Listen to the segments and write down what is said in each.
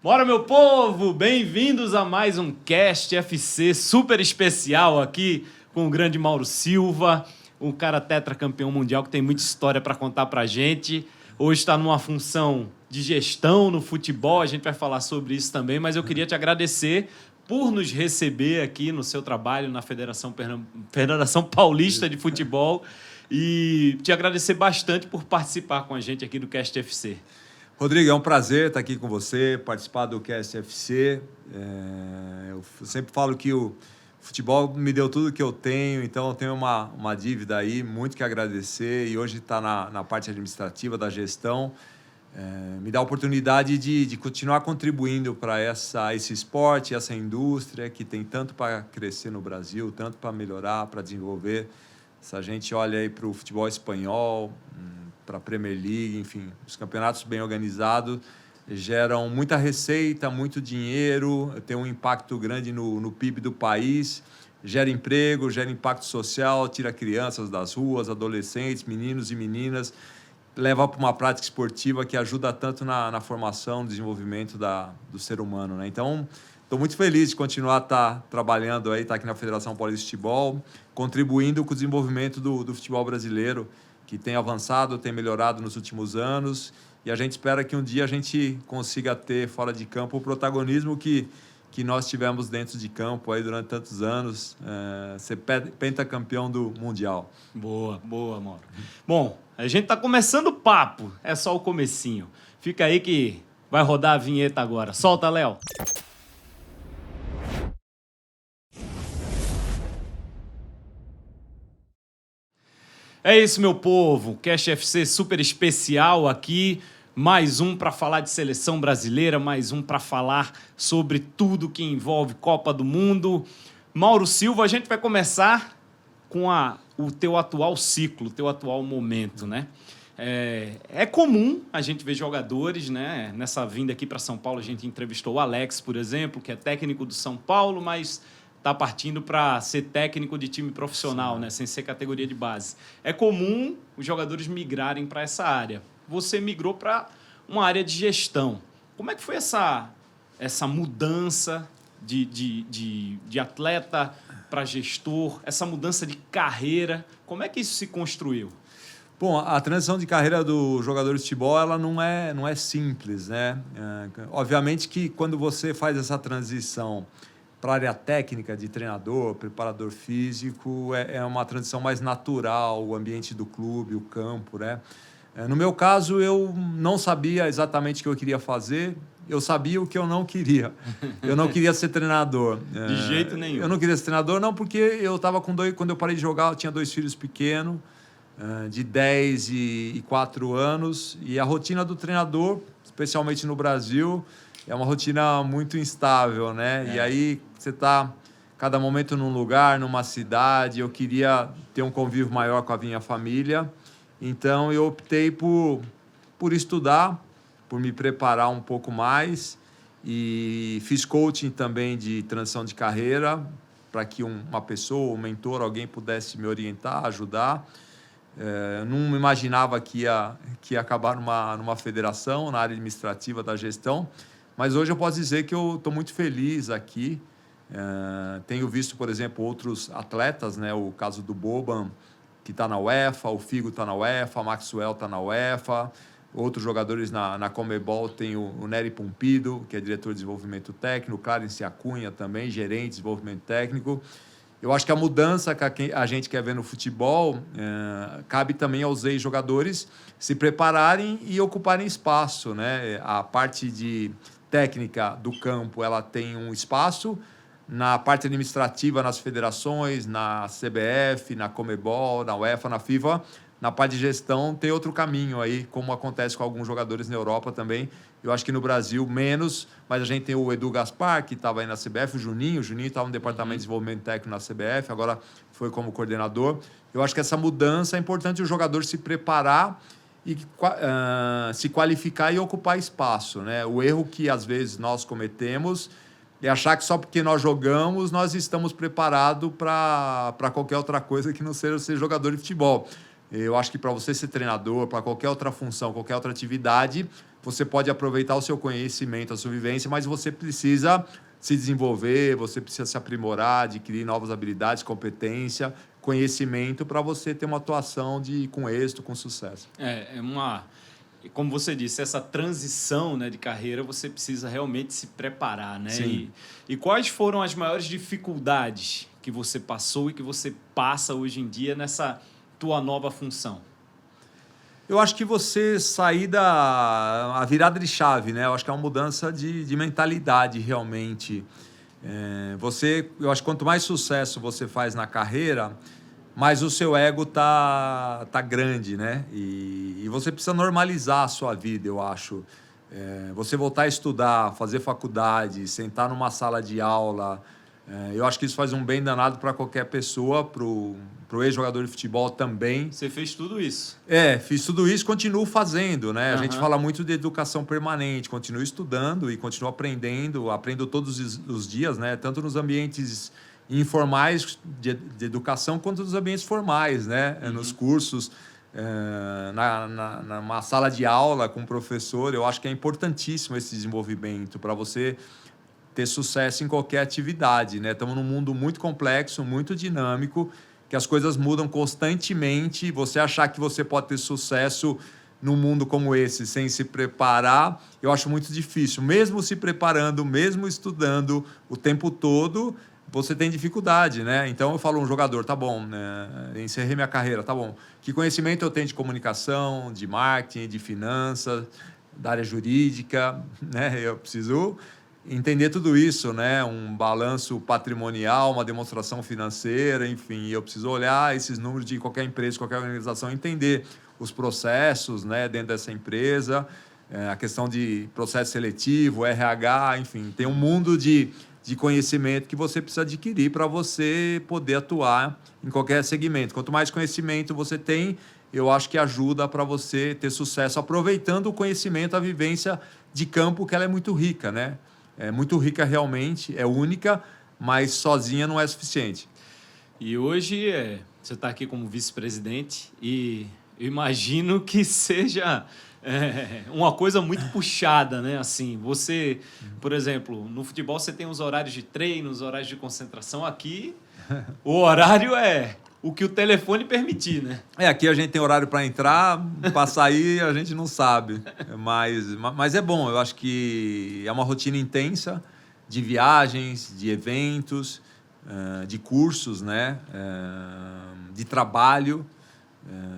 Bora, meu povo! Bem-vindos a mais um Cast FC super especial aqui com o grande Mauro Silva, um cara tetracampeão mundial que tem muita história para contar pra gente. Hoje está numa função de gestão no futebol, a gente vai falar sobre isso também, mas eu queria te agradecer por nos receber aqui no seu trabalho na Federação Paulista de Futebol e te agradecer bastante por participar com a gente aqui do Cast FC. Rodrigo, é um prazer estar aqui com você, participar do Cast FC. Eu sempre falo que o futebol me deu tudo que eu tenho, então eu tenho uma dívida aí, muito que agradecer, e hoje está na parte administrativa da gestão. Me dá a oportunidade de continuar contribuindo para esse esporte, essa indústria que tem tanto para crescer no Brasil, tanto para melhorar, para desenvolver. Se a gente olha aí para o futebol espanhol, para a Premier League, enfim, os campeonatos bem organizados geram muita receita, muito dinheiro, tem um impacto grande no PIB do país, gera emprego, gera impacto social, tira crianças das ruas, adolescentes, meninos e meninas, leva para uma prática esportiva que ajuda tanto na formação, no desenvolvimento do ser humano, né? Então, estou muito feliz de continuar trabalhando aí, estar aqui na Federação Paulista de Futebol, contribuindo com o desenvolvimento do futebol brasileiro, que tem avançado, tem melhorado nos últimos anos, e a gente espera que um dia a gente consiga ter fora de campo o protagonismo que nós tivemos dentro de campo aí durante tantos anos, ser pentacampeão do Mundial. Boa, Mauro. Bom, a gente está começando o papo, é só o comecinho. Fica aí que vai rodar a vinheta agora. Solta, Léo. É isso, meu povo. Cast FC super especial aqui. Mais um para falar de seleção brasileira, mais um para falar sobre tudo que envolve Copa do Mundo. Mauro Silva, a gente vai começar com o teu atual ciclo, o teu atual momento, né? É comum a gente ver jogadores, né? Nessa vinda aqui para São Paulo, a gente entrevistou o Alex, por exemplo, que é técnico do São Paulo, mas está partindo para ser técnico de time profissional, né? Sem ser categoria de base. É comum os jogadores migrarem para essa área. Você migrou para uma área de gestão. Como é que foi essa mudança de atleta para gestor, essa mudança de carreira? Como é que isso se construiu? Bom, a transição de carreira do jogador de futebol ela não é simples, né? Obviamente que quando você faz essa transição para a área técnica de treinador, preparador físico, é uma transição mais natural, o ambiente do clube, o campo, né? No meu caso, eu não sabia exatamente o que eu queria fazer, eu sabia o que eu não queria. Eu não queria ser treinador. De jeito nenhum. Eu não queria ser treinador, não, porque eu estava quando eu parei de jogar, eu tinha 2 filhos pequenos, de 10 e 4 anos, e a rotina do treinador, especialmente no Brasil, é uma rotina muito instável, né? E aí você está cada momento num lugar, numa cidade. Eu queria ter um convívio maior com a minha família, então eu optei por estudar, por me preparar um pouco mais, e fiz coaching também de transição de carreira para que uma pessoa, um mentor, alguém pudesse me orientar, ajudar. Não imaginava que ia acabar numa federação, na área administrativa da gestão, mas hoje eu posso dizer que eu estou muito feliz aqui. Tenho visto, por exemplo, outros atletas, né? O caso do Boban, que está na UEFA, o Figo está na UEFA, o Maxwell está na UEFA, outros jogadores na Conmebol, tem o Nery Pumpido, que é diretor de desenvolvimento técnico, o Clarence Acunha também, gerente de desenvolvimento técnico. Eu acho que a mudança que a gente quer ver no futebol cabe também aos ex-jogadores se prepararem e ocuparem espaço, né? A parte de técnica do campo, ela tem um espaço. Na parte administrativa, nas federações, na CBF, na Conmebol, na UEFA, na FIFA, na parte de gestão tem outro caminho aí, como acontece com alguns jogadores na Europa também. Eu acho que no Brasil menos, mas a gente tem o Edu Gaspar, que estava aí na CBF, o Juninho estava no departamento de desenvolvimento técnico na CBF, agora foi como coordenador. Eu acho que essa mudança é importante o jogador se preparar e se qualificar e ocupar espaço, né? O erro que às vezes nós cometemos é achar que só porque nós jogamos, nós estamos preparados para qualquer outra coisa que não seja ser jogador de futebol. Eu acho que para você ser treinador, para qualquer outra função, qualquer outra atividade, você pode aproveitar o seu conhecimento, a sua vivência, mas você precisa se desenvolver, você precisa se aprimorar, adquirir novas habilidades, competência, conhecimento para você ter uma atuação com êxito, com sucesso. Como você disse, essa transição, né, de carreira, você precisa realmente se preparar, né? Sim. E quais foram as maiores dificuldades que você passou e que você passa hoje em dia nessa tua nova função? Eu acho que você sair a virada de chave, né? Eu acho que é uma mudança de mentalidade, realmente. Eu acho que quanto mais sucesso você faz na carreira, mais o seu ego tá grande, né? E você precisa normalizar a sua vida, eu acho. Você voltar a estudar, fazer faculdade, sentar numa sala de aula, eu acho que isso faz um bem danado para qualquer pessoa, pro ex-jogador de futebol também. Você fez tudo isso? Fiz tudo isso, continuo fazendo, né? A gente Uhum. fala muito de educação permanente, continuo estudando e continuo aprendo todos os dias, né? Tanto nos ambientes informais de educação quanto nos ambientes formais, né? Uhum. Nos cursos, numa sala de aula com o professor. Eu acho que é importantíssimo esse desenvolvimento para você ter sucesso em qualquer atividade, né? Estamos num mundo muito complexo, muito dinâmico, que as coisas mudam constantemente. Você achar que você pode ter sucesso num mundo como esse sem se preparar, eu acho muito difícil. Mesmo se preparando, mesmo estudando o tempo todo, você tem dificuldade, né? Então eu falo, um jogador, tá bom, né? Encerrei minha carreira, tá bom. Que conhecimento eu tenho de comunicação, de marketing, de finanças, da área jurídica, né? Eu preciso entender tudo isso, né? Um balanço patrimonial, uma demonstração financeira, enfim, eu preciso olhar esses números de qualquer empresa, qualquer organização, entender os processos, né, dentro dessa empresa, a questão de processo seletivo, RH, enfim, tem um mundo de conhecimento que você precisa adquirir para você poder atuar em qualquer segmento. Quanto mais conhecimento você tem, eu acho que ajuda para você ter sucesso, aproveitando o conhecimento, a vivência de campo, que ela é muito rica, né? É muito rica realmente, é única, mas sozinha não é suficiente. E hoje você está aqui como vice-presidente e eu imagino que seja uma coisa muito puxada, né? Assim, você, por exemplo, no futebol você tem os horários de treino, os horários de concentração. Aqui, o horário é o que o telefone permitir, né? Aqui a gente tem horário para entrar, para sair a gente não sabe. Mas é bom, eu acho que é uma rotina intensa de viagens, de eventos, de cursos, né? De trabalho,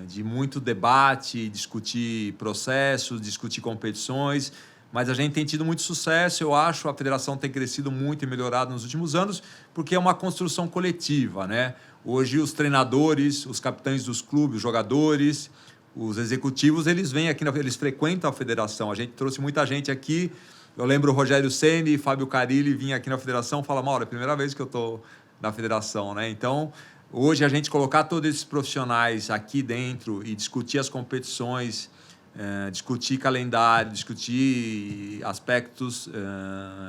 de muito debate, discutir processos, discutir competições. Mas a gente tem tido muito sucesso, eu acho. A federação tem crescido muito e melhorado nos últimos anos, porque é uma construção coletiva, né? Hoje os treinadores, os capitães dos clubes, os jogadores, os executivos, eles vêm aqui, eles frequentam a federação. A gente trouxe muita gente aqui. Eu lembro o Rogério Ceni e Fábio Carilli vinham aqui na federação e falaram, Mauro, é a primeira vez que eu estou na federação, né? Então, hoje a gente colocar todos esses profissionais aqui dentro e discutir as competições, discutir calendário, discutir aspectos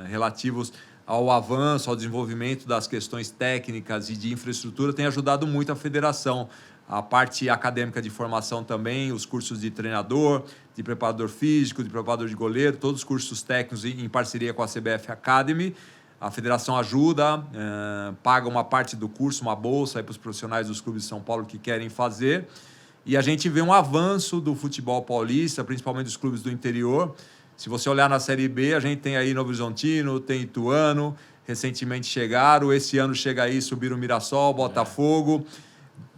relativos ao avanço, ao desenvolvimento das questões técnicas e de infraestrutura, tem ajudado muito a federação. A parte acadêmica de formação também, os cursos de treinador, de preparador físico, de preparador de goleiro, todos os cursos técnicos em parceria com a CBF Academy. A federação ajuda, paga uma parte do curso, uma bolsa para os profissionais dos clubes de São Paulo que querem fazer. E a gente vê um avanço do futebol paulista, principalmente dos clubes do interior. Se você olhar na Série B, a gente tem aí Novo Horizontino, tem Ituano, recentemente chegaram. Esse ano chega aí, subiram o Mirassol, Botafogo.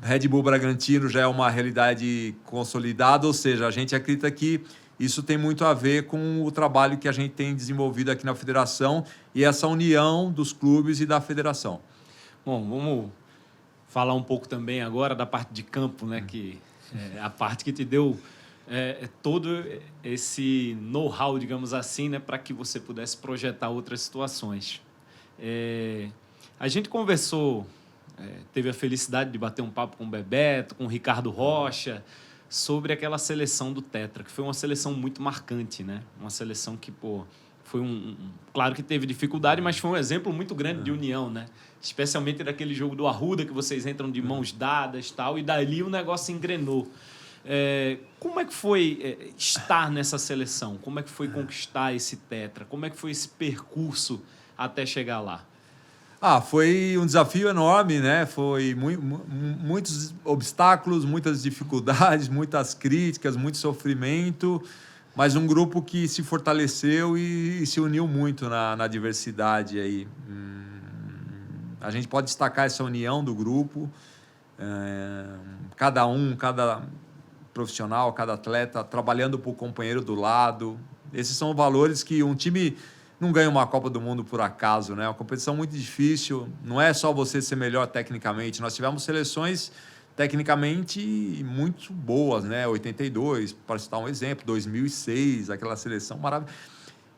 Red Bull Bragantino já é uma realidade consolidada, ou seja, a gente acredita que isso tem muito a ver com o trabalho que a gente tem desenvolvido aqui na federação e essa união dos clubes e da federação. Bom, vamos falar um pouco também agora da parte de campo, né? Que é a parte que te deu todo esse know-how, digamos assim, né? Para que você pudesse projetar outras situações. A gente conversou, teve a felicidade de bater um papo com o Bebeto, com o Ricardo Rocha, sobre aquela seleção do Tetra, que foi uma seleção muito marcante, né? Uma seleção que, foi claro que teve dificuldade, mas foi um exemplo muito grande de união, né? Especialmente daquele jogo do Arruda, que vocês entram de mãos dadas e tal, e dali o negócio engrenou. Como é que foi estar nessa seleção? Como é que foi conquistar esse tetra? Como é que foi esse percurso até chegar lá? Foi um desafio enorme, né? Foi muitos obstáculos, muitas dificuldades, muitas críticas, muito sofrimento, mas um grupo que se fortaleceu e se uniu muito na diversidade aí. A gente pode destacar essa união do grupo, cada profissional, cada atleta trabalhando para o companheiro do lado. Esses são valores que um time não ganha uma Copa do Mundo por acaso, né? É uma competição muito difícil, não é só você ser melhor tecnicamente. Nós tivemos seleções tecnicamente muito boas, né? 82, para citar um exemplo, 2006, aquela seleção maravilhosa.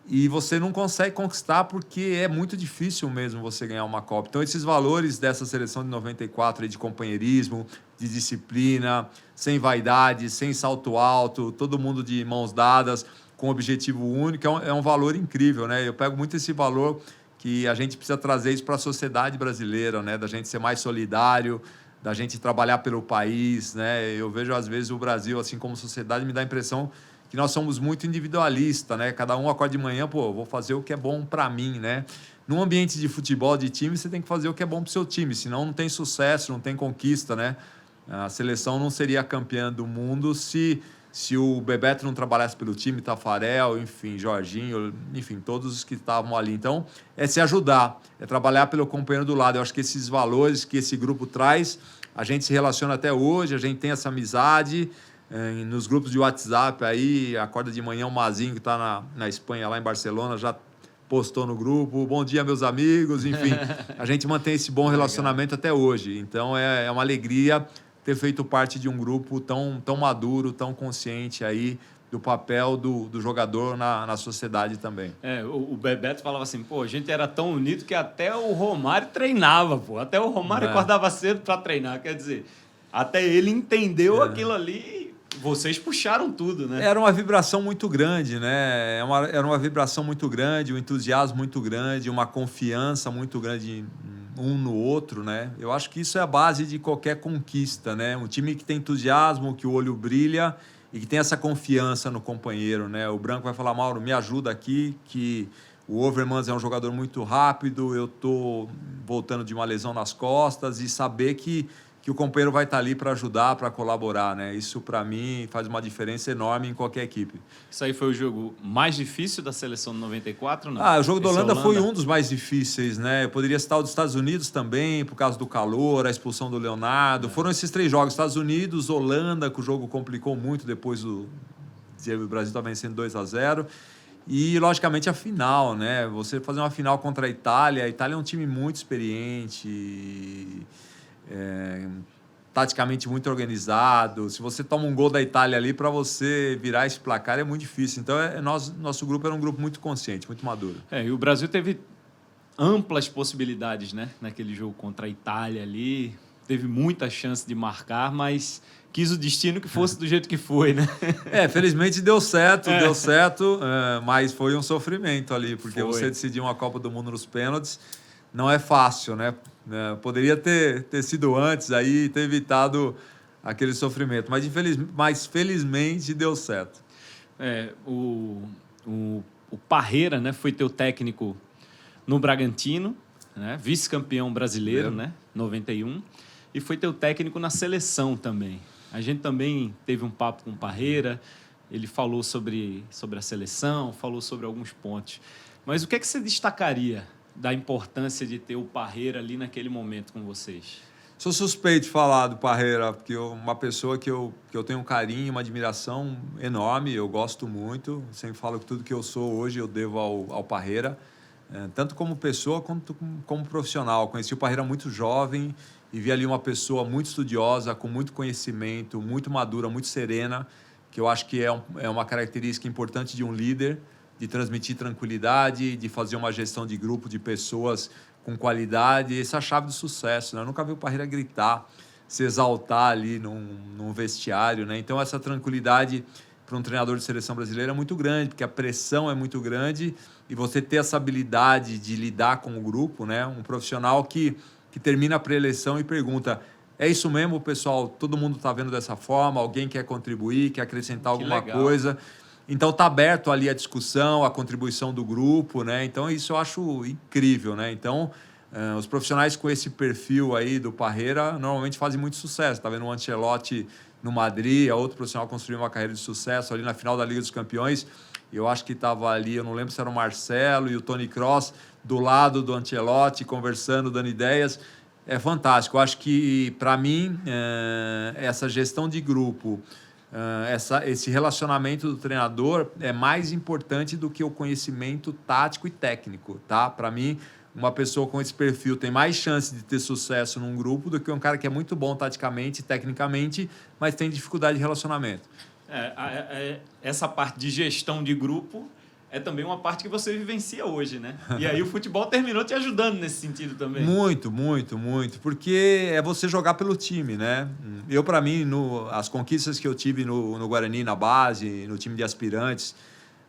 E você não consegue conquistar porque é muito difícil mesmo você ganhar uma Copa. Então, esses valores dessa seleção de 94, aí, de companheirismo, de disciplina, sem vaidade, sem salto alto, todo mundo de mãos dadas, com objetivo único, é um valor incrível, né? Eu pego muito esse valor que a gente precisa trazer isso para a sociedade brasileira, né? Da gente ser mais solidário, da gente trabalhar pelo país, né? Eu vejo, às vezes, o Brasil, assim como sociedade, me dá a impressão que nós somos muito individualistas, né? Cada um acorda de manhã, vou fazer o que é bom para mim, né? Num ambiente de futebol, de time, você tem que fazer o que é bom para o seu time, senão não tem sucesso, não tem conquista, né? A seleção não seria campeã do mundo se o Bebeto não trabalhasse pelo time, Tafarel, enfim, Jorginho, enfim, todos os que estavam ali. Então, é se ajudar, é trabalhar pelo companheiro do lado. Eu acho que esses valores que esse grupo traz, a gente se relaciona até hoje, a gente tem essa amizade. Nos grupos de WhatsApp aí, acorda de manhã, o Mazinho, que está na Espanha, lá em Barcelona, já postou no grupo, bom dia, meus amigos, enfim. A gente mantém esse bom relacionamento até hoje. Então, é uma alegria ter feito parte de um grupo tão maduro, tão consciente aí do papel do jogador na sociedade também. O Bebeto falava assim, a gente era tão unido que até o Romário treinava, até o Romário acordava cedo para treinar, quer dizer, até ele entendeu aquilo ali. Vocês puxaram tudo, né? Era uma vibração muito grande, né? Era uma vibração muito grande, um entusiasmo muito grande, uma confiança muito grande um no outro, né? Eu acho que isso é a base de qualquer conquista, né? Um time que tem entusiasmo, que o olho brilha e que tem essa confiança no companheiro, né? O Branco vai falar, Mauro, me ajuda aqui, que o Overmans é um jogador muito rápido, eu tô voltando de uma lesão nas costas, e saber que o companheiro vai estar ali para ajudar, para colaborar, né? Isso, para mim, faz uma diferença enorme em qualquer equipe. Isso aí foi o jogo mais difícil da seleção de 94, não? O jogo da Holanda foi um dos mais difíceis, né? Eu poderia citar o dos Estados Unidos também, por causa do calor, a expulsão do Leonardo. Foram esses 3 jogos, Estados Unidos, Holanda, que o jogo complicou muito depois o Brasil estava vencendo 2-0. E, logicamente, a final, né? Você fazer uma final contra a Itália é um time muito experiente, taticamente muito organizado. Se você toma um gol da Itália ali, para você virar esse placar é muito difícil. Então, nosso grupo era um grupo muito consciente, muito maduro. E o Brasil teve amplas possibilidades, né? Naquele jogo contra a Itália ali. Teve muita chance de marcar, mas quis o destino que fosse do jeito que foi, né? Felizmente deu certo, mas foi um sofrimento ali, porque você decidir uma Copa do Mundo nos pênaltis não é fácil, né? Poderia ter sido antes aí, ter evitado aquele sofrimento, mas felizmente deu certo. O Parreira, né, foi teu técnico no Bragantino, né, vice-campeão brasileiro, né, 91, e foi teu técnico na seleção também. A gente também teve um papo com o Parreira, ele falou sobre a seleção, falou sobre alguns pontos. Mas o que é que você destacaria da importância de ter o Parreira ali naquele momento com vocês? Sou suspeito de falar do Parreira, porque uma pessoa que eu tenho um carinho, uma admiração enorme, eu gosto muito, sempre falo que tudo que eu sou hoje eu devo ao Parreira, tanto como pessoa quanto como profissional. Conheci o Parreira muito jovem e vi ali uma pessoa muito estudiosa, com muito conhecimento, muito madura, muito serena, que eu acho que é uma característica importante de um líder, de transmitir tranquilidade, de fazer uma gestão de grupo de pessoas com qualidade. Essa é a chave do sucesso, né? Eu nunca vi o Parreira gritar, se exaltar ali num vestiário, né? Então, essa tranquilidade para um treinador de seleção brasileira é muito grande, porque a pressão é muito grande e você ter essa habilidade de lidar com o grupo, né? Um profissional que termina a pré-eleição e pergunta, é isso mesmo, pessoal, todo mundo está vendo dessa forma, alguém quer contribuir, quer acrescentar alguma coisa. Então está aberto ali a discussão, a contribuição do grupo, né? Então isso eu acho incrível, né? Então os profissionais com esse perfil aí do Parreira normalmente fazem muito sucesso. Tá vendo o Ancelotti no Madrid, a outro profissional construiu uma carreira de sucesso ali na final da Liga dos Campeões. Eu acho que estava ali, eu não lembro se era o Marcelo e o Toni Kroos do lado do Ancelotti, conversando, dando ideias. É fantástico. Eu acho que, para mim, essa gestão de grupo, esse relacionamento do treinador é mais importante do que o conhecimento tático e técnico, tá? Para mim, uma pessoa com esse perfil tem mais chance de ter sucesso num grupo do que um cara que é muito bom taticamente, tecnicamente, mas tem dificuldade de relacionamento. Essa parte de gestão de grupo é também uma parte que você vivencia hoje, né? E aí o futebol terminou te ajudando nesse sentido também. Muito, muito, muito. Porque é você jogar pelo time, né? Eu, para mim, as conquistas que eu tive no Guarani, na base, no time de aspirantes,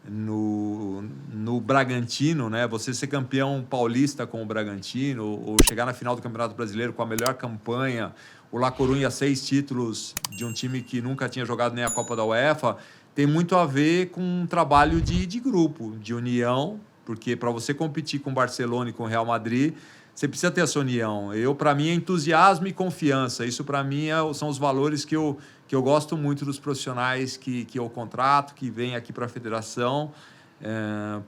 no Bragantino, né? Você ser campeão paulista com o Bragantino, ou chegar na final do Campeonato Brasileiro com a melhor campanha, o La Coruña 6 títulos de um time que nunca tinha jogado nem a Copa da UEFA, tem muito a ver com um trabalho de grupo, de união, porque para você competir com o Barcelona e com o Real Madrid, você precisa ter essa união. Para mim, é entusiasmo e confiança. Isso, para mim, são os valores que eu gosto muito dos profissionais que eu contrato, que vêm aqui para a federação,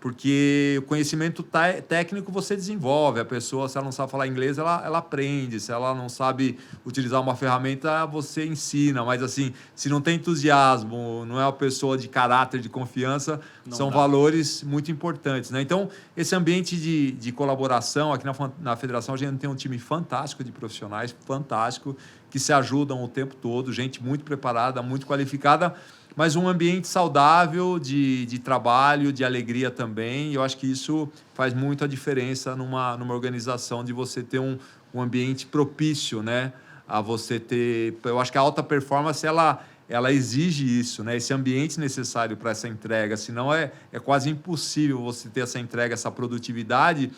porque o conhecimento técnico você desenvolve. A pessoa, se ela não sabe falar inglês, ela aprende. Se ela não sabe utilizar uma ferramenta, você ensina. Mas, assim, se não tem entusiasmo, não é uma pessoa de caráter, de confiança, são valores muito importantes, né? Então, esse ambiente de colaboração, aqui na federação, a gente tem um time fantástico de profissionais, fantástico, que se ajudam o tempo todo, gente muito preparada, muito qualificada, mas um ambiente saudável de trabalho, de alegria também. E eu acho que isso faz muito a diferença numa organização, de você ter um ambiente propício, né? A você ter... Eu acho que a alta performance, ela exige isso, né? Esse ambiente necessário para essa entrega. Senão é quase impossível você ter essa entrega, essa produtividade.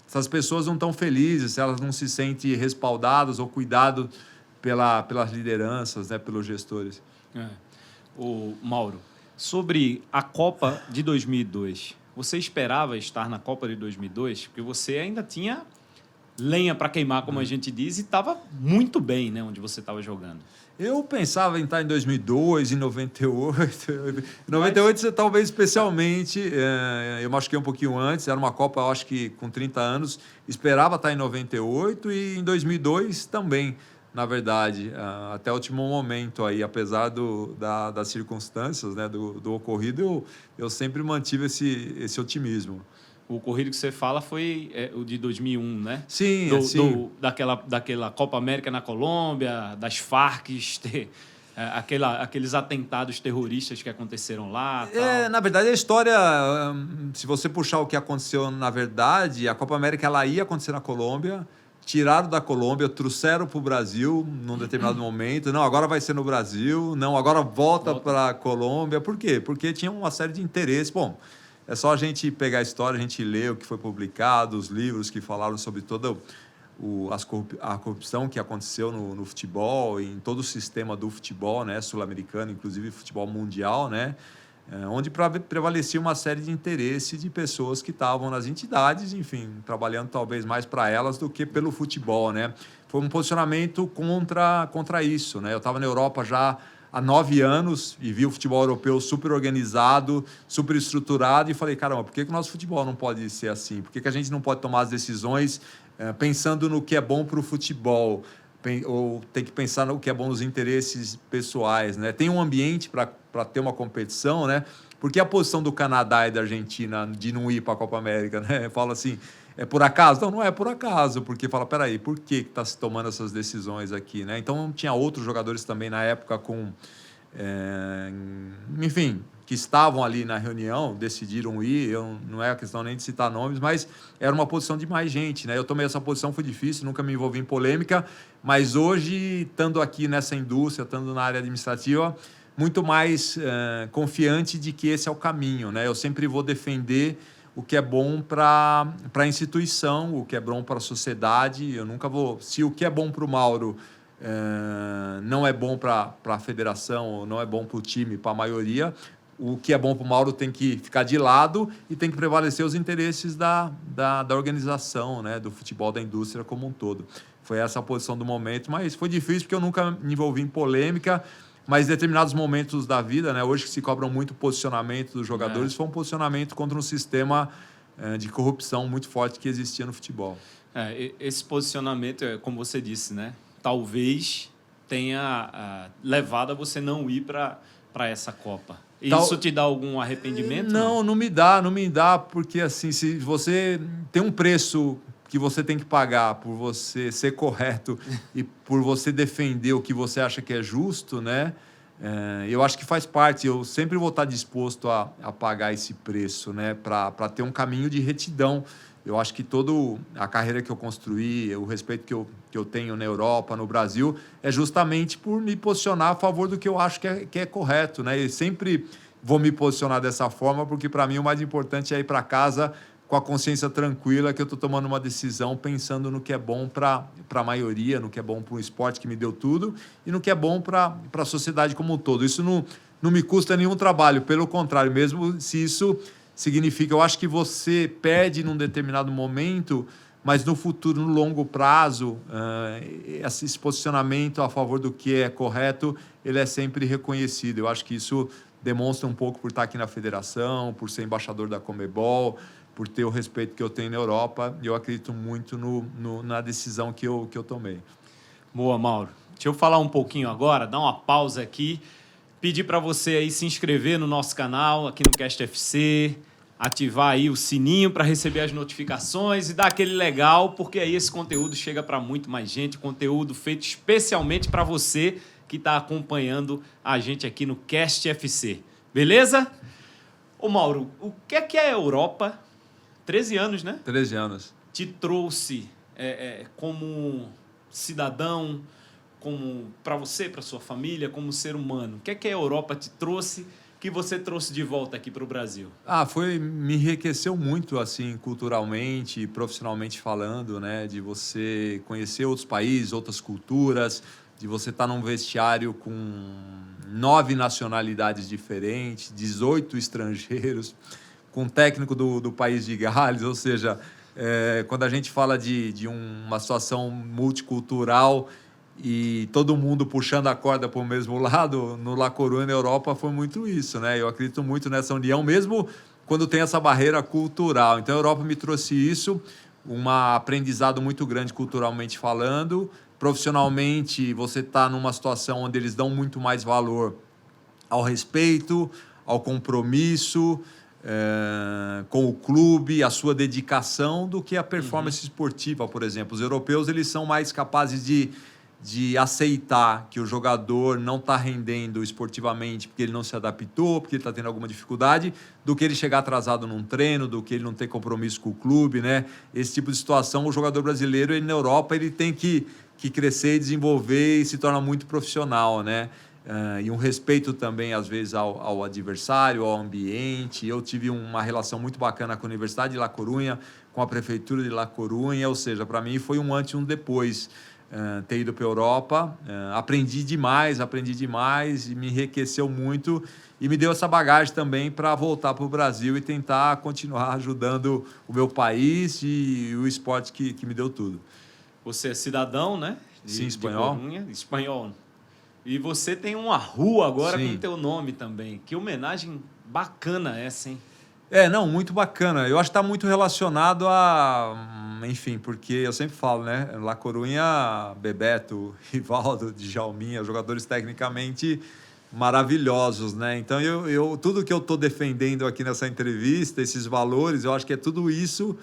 Essas pessoas não estão felizes, se elas não se sentem respaldadas ou cuidadas pelas lideranças, né? Pelos gestores. O Mauro, sobre a Copa de 2002, você esperava estar na Copa de 2002? Porque você ainda tinha lenha para queimar, como a gente diz, e estava muito bem, né, onde você estava jogando. Eu pensava em estar em 2002, em 98. Em 98, talvez especialmente, eu machuquei um pouquinho antes, era uma Copa, eu acho que com 30 anos, esperava estar em 98 e em 2002 também. Na verdade, até o último momento aí, apesar das circunstâncias, né, do ocorrido, eu sempre mantive esse otimismo. O ocorrido que você fala foi o de 2001, né? Sim, daquela Copa América na Colômbia, das Farc, aqueles atentados terroristas que aconteceram lá. Tal. Na verdade, a história, se você puxar o que aconteceu, na verdade, a Copa América ela ia acontecer na Colômbia. Tiraram da Colômbia, trouxeram para o Brasil num determinado momento. Não, agora vai ser no Brasil. Não, agora volta para a Colômbia. Por quê? Porque tinha uma série de interesses. Bom, é só a gente pegar a história, a gente ler o que foi publicado, os livros que falaram sobre toda a corrupção que aconteceu no futebol, em todo o sistema do futebol, né, sul-americano, inclusive futebol mundial, né? Onde prevalecia uma série de interesses de pessoas que estavam nas entidades, enfim, trabalhando talvez mais para elas do que pelo futebol, né? Foi um posicionamento contra isso, né? Eu estava na Europa já há 9 anos e vi o futebol europeu super organizado, super estruturado e falei, caramba, por que o nosso futebol não pode ser assim? Por que a gente não pode tomar as decisões pensando no que é bom para o futebol? Ou tem que pensar no que é bom nos interesses pessoais, né? Tem um ambiente para ter uma competição, né? Porque a posição do Canadá e da Argentina de não ir para a Copa América, né? Fala assim, é por acaso? Não é por acaso, porque fala, peraí, por que está se tomando essas decisões aqui, né? Então, tinha outros jogadores também na época enfim, que estavam ali na reunião, decidiram ir, não é a questão nem de citar nomes, mas era uma posição de mais gente, né? Eu tomei essa posição, foi difícil, nunca me envolvi em polêmica, mas hoje, estando aqui nessa indústria, estando na área administrativa, muito mais confiante de que esse é o caminho, né? Eu sempre vou defender o que é bom para a instituição, o que é bom para a sociedade. Eu nunca vou... Se o que é bom para o Mauro não é bom para a federação, não é bom para o time, para a maioria. O que é bom para o Mauro tem que ficar de lado e tem que prevalecer os interesses da organização, né, do futebol, da indústria como um todo. Foi essa a posição do momento, mas foi difícil porque eu nunca me envolvi em polêmica, mas em determinados momentos da vida, né, hoje que se cobram muito o posicionamento dos jogadores, foi um posicionamento contra um sistema de corrupção muito forte que existia no futebol. Esse posicionamento, como você disse, né, talvez tenha levado a você não ir para essa Copa. Isso te dá algum arrependimento? Não me dá, porque assim, se você tem um preço que você tem que pagar por você ser correto e por você defender o que você acha que é justo, né? Eu acho que faz parte. Eu sempre vou estar disposto a pagar esse preço, né? Para ter um caminho de retidão. Eu acho que toda a carreira que eu construí, o respeito que eu tenho na Europa, no Brasil, é justamente por me posicionar a favor do que eu acho que é correto, né? E sempre vou me posicionar dessa forma, porque para mim o mais importante é ir para casa com a consciência tranquila que eu estou tomando uma decisão pensando no que é bom para a maioria, no que é bom para o esporte que me deu tudo e no que é bom para a sociedade como um todo. Isso não me custa nenhum trabalho, pelo contrário, mesmo se isso significa, eu acho que você perde num determinado momento, mas no futuro, no longo prazo, esse posicionamento a favor do que é correto, ele é sempre reconhecido. Eu acho que isso demonstra um pouco por estar aqui na federação, por ser embaixador da Conmebol, por ter o respeito que eu tenho na Europa, e eu acredito muito na decisão que eu tomei. Boa, Mauro. Deixa eu falar um pouquinho agora, dar uma pausa aqui, pedir para você aí se inscrever no nosso canal, aqui no Cast FC, ativar aí o sininho para receber as notificações e dar aquele legal, porque aí esse conteúdo chega para muito mais gente, conteúdo feito especialmente para você que está acompanhando a gente aqui no Cast FC. Beleza? Ô, Mauro, o que é a Europa? 13 anos, né? 13 anos. Te trouxe como cidadão, como para você, para sua família, como ser humano? O que a Europa te trouxe que você trouxe de volta aqui para o Brasil? Me enriqueceu muito, assim, culturalmente, profissionalmente falando, né? De você conhecer outros países, outras culturas, de você estar num vestiário com 9 nacionalidades diferentes, 18 estrangeiros, com um técnico do país de Gales, ou seja, quando a gente fala de uma situação multicultural e todo mundo puxando a corda para o mesmo lado, no La Coruña, na Europa, foi muito isso, né? Eu acredito muito nessa união, mesmo quando tem essa barreira cultural. Então, a Europa me trouxe isso, um aprendizado muito grande culturalmente falando. Profissionalmente, você está numa situação onde eles dão muito mais valor ao respeito, ao compromisso com o clube, a sua dedicação, do que a performance esportiva, por exemplo. Os europeus, eles são mais capazes de aceitar que o jogador não está rendendo esportivamente porque ele não se adaptou, porque ele está tendo alguma dificuldade, do que ele chegar atrasado num treino, do que ele não ter compromisso com o clube, né? Esse tipo de situação, o jogador brasileiro, ele, na Europa, ele tem que crescer e desenvolver e se torna muito profissional, né? E um respeito também, às vezes, ao adversário, ao ambiente. Eu tive uma relação muito bacana com a Universidade de La Coruña, com a Prefeitura de La Coruña, ou seja, para mim foi um antes e um depois ter ido para a Europa. Aprendi demais e me enriqueceu muito e me deu essa bagagem também para voltar para o Brasil e tentar continuar ajudando o meu país e o esporte que me deu tudo. Você é cidadão, né? Sim, espanhol. Espanhol. E você tem uma rua agora Sim. com teu nome também. Que homenagem bacana essa, hein? Muito bacana. Eu acho que está muito relacionado enfim, porque eu sempre falo, né? La Coruña, Bebeto, Rivaldo, Djalminha, jogadores tecnicamente maravilhosos, né? Então, tudo que eu estou defendendo aqui nessa entrevista, esses valores, eu acho que é tudo isso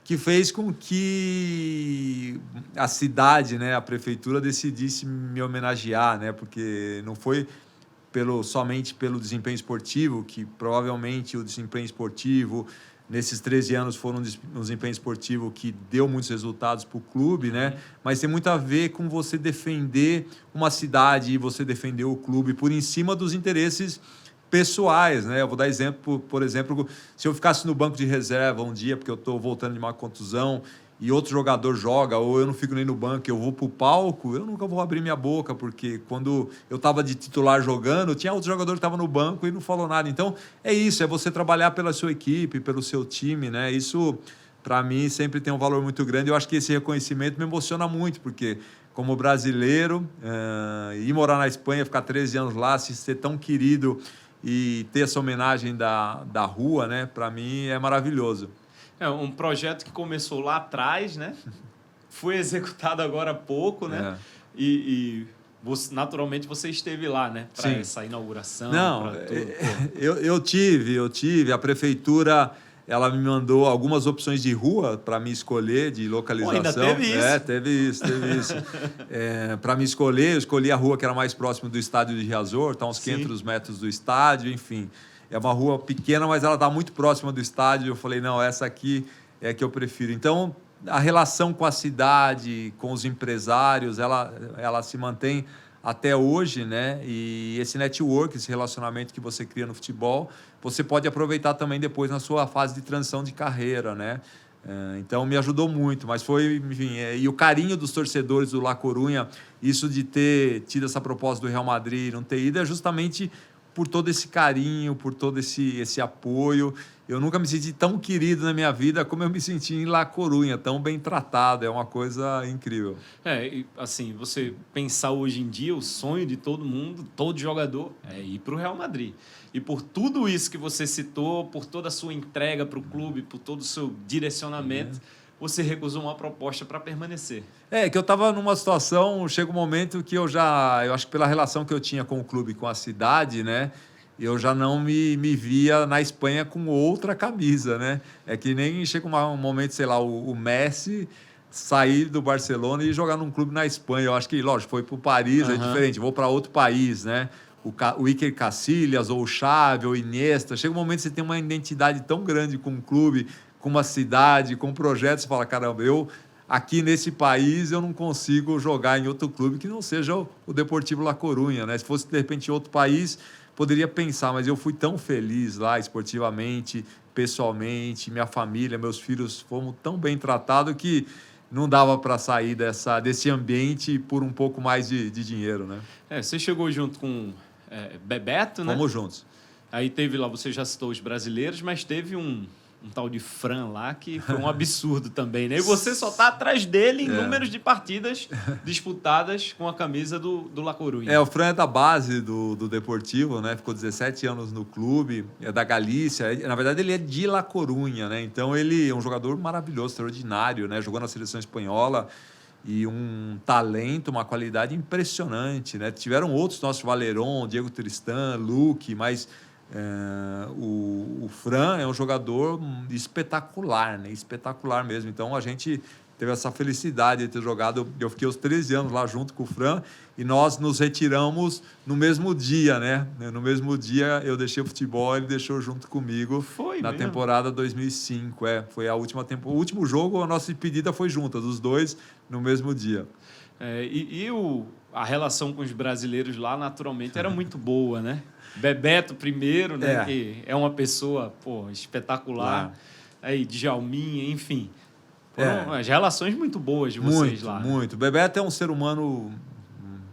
que fez com que a cidade, né, a prefeitura decidisse me homenagear, né? Porque não foi somente pelo desempenho esportivo, que provavelmente o desempenho esportivo nesses 13 anos foram um desempenho esportivo que deu muitos resultados para o clube, né? Mas tem muito a ver com você defender uma cidade e você defender o clube por em cima dos interesses pessoais, né? Eu vou dar exemplo, por exemplo, se eu ficasse no banco de reserva um dia, porque eu estou voltando de uma contusão e outro jogador joga, ou eu não fico nem no banco, eu vou para o palco, eu nunca vou abrir minha boca, porque quando eu estava de titular jogando, tinha outro jogador que estava no banco e não falou nada. Então, é isso, é você trabalhar pela sua equipe, pelo seu time, né? Isso, para mim, sempre tem um valor muito grande. Eu acho que esse reconhecimento me emociona muito, porque como brasileiro, ir morar na Espanha, ficar 13 anos lá, se ser tão querido e ter essa homenagem da rua, né? Para mim é maravilhoso. É um projeto que começou lá atrás, né? Foi executado agora há pouco, né? E você, naturalmente você esteve lá, né? Para essa inauguração. Não, eu tive. A prefeitura, ela me mandou algumas opções de rua para me escolher, de localização. Pô, ainda teve isso? Teve isso. Para me escolher, eu escolhi a rua que era mais próxima do estádio de Riazor, está uns 500 metros do estádio, enfim. É uma rua pequena, mas ela está muito próxima do estádio. Eu falei, não, essa aqui é a que eu prefiro. Então, a relação com a cidade, com os empresários, ela se mantém até hoje, né? E esse network, esse relacionamento que você cria no futebol, você pode aproveitar também depois na sua fase de transição de carreira, né? Então, me ajudou muito, mas foi, enfim, e o carinho dos torcedores do La Coruña, isso de ter tido essa proposta do Real Madrid, não ter ido, é justamente por todo esse carinho, por todo esse apoio. Eu nunca me senti tão querido na minha vida como eu me senti em La Coruña, tão bem tratado. É uma coisa incrível. E, assim, você pensar hoje em dia, o sonho de todo mundo, todo jogador, é ir para o Real Madrid. E por tudo isso que você citou, por toda a sua entrega para o clube, por todo o seu direcionamento, você recusou uma proposta para permanecer. Que eu estava numa situação, chega um momento que eu acho que pela relação que eu tinha com o clube, com a cidade, né? Eu já não me via na Espanha com outra camisa, né? É que nem chega um momento, sei lá, o Messi sair do Barcelona e jogar num clube na Espanha. Eu acho que, lógico, foi para o Paris, é diferente, vou para outro país, né? O Iker Casillas, ou o Xavi, ou o Iniesta. Chega um momento que você tem uma identidade tão grande com o clube, com uma cidade, com projetos, você fala, caramba, aqui nesse país eu não consigo jogar em outro clube que não seja o Deportivo La Coruña, né? Se fosse, de repente, em outro país, poderia pensar, mas eu fui tão feliz lá, esportivamente, pessoalmente, minha família, meus filhos fomos tão bem tratados que não dava para sair desse ambiente por um pouco mais de dinheiro, né? Você chegou junto com Bebeto, né? Fomos juntos. Aí teve lá, você já citou os brasileiros, mas teve um tal de Fran lá, que foi um absurdo também, né? E você só tá atrás dele em números de partidas disputadas com a camisa do La Coruña. O Fran é da base do Deportivo, né? Ficou 17 anos no clube, é da Galícia. Na verdade, ele é de La Coruña, né? Então, ele é um jogador maravilhoso, extraordinário, né? Jogou na seleção espanhola e um talento, uma qualidade impressionante, né? Tiveram outros nossos, Valerón, Diego Tristan, Luque, mas o Fran é um jogador espetacular, né? Espetacular mesmo. Então, a gente teve essa felicidade de ter jogado. Eu fiquei os 13 anos lá junto com o Fran e nós nos retiramos no mesmo dia, né? No mesmo dia eu deixei o futebol, ele deixou junto comigo. Foi na mesmo? Temporada 2005. Foi a última temporada. O último jogo, a nossa despedida foi junta, dos dois no mesmo dia. A relação com os brasileiros lá, naturalmente, era muito boa, né? Bebeto primeiro, né? Que é uma pessoa, espetacular. Claro. Aí, Djalminha, enfim. Foram as relações muito boas de vocês lá. Muito. Bebeto é um ser humano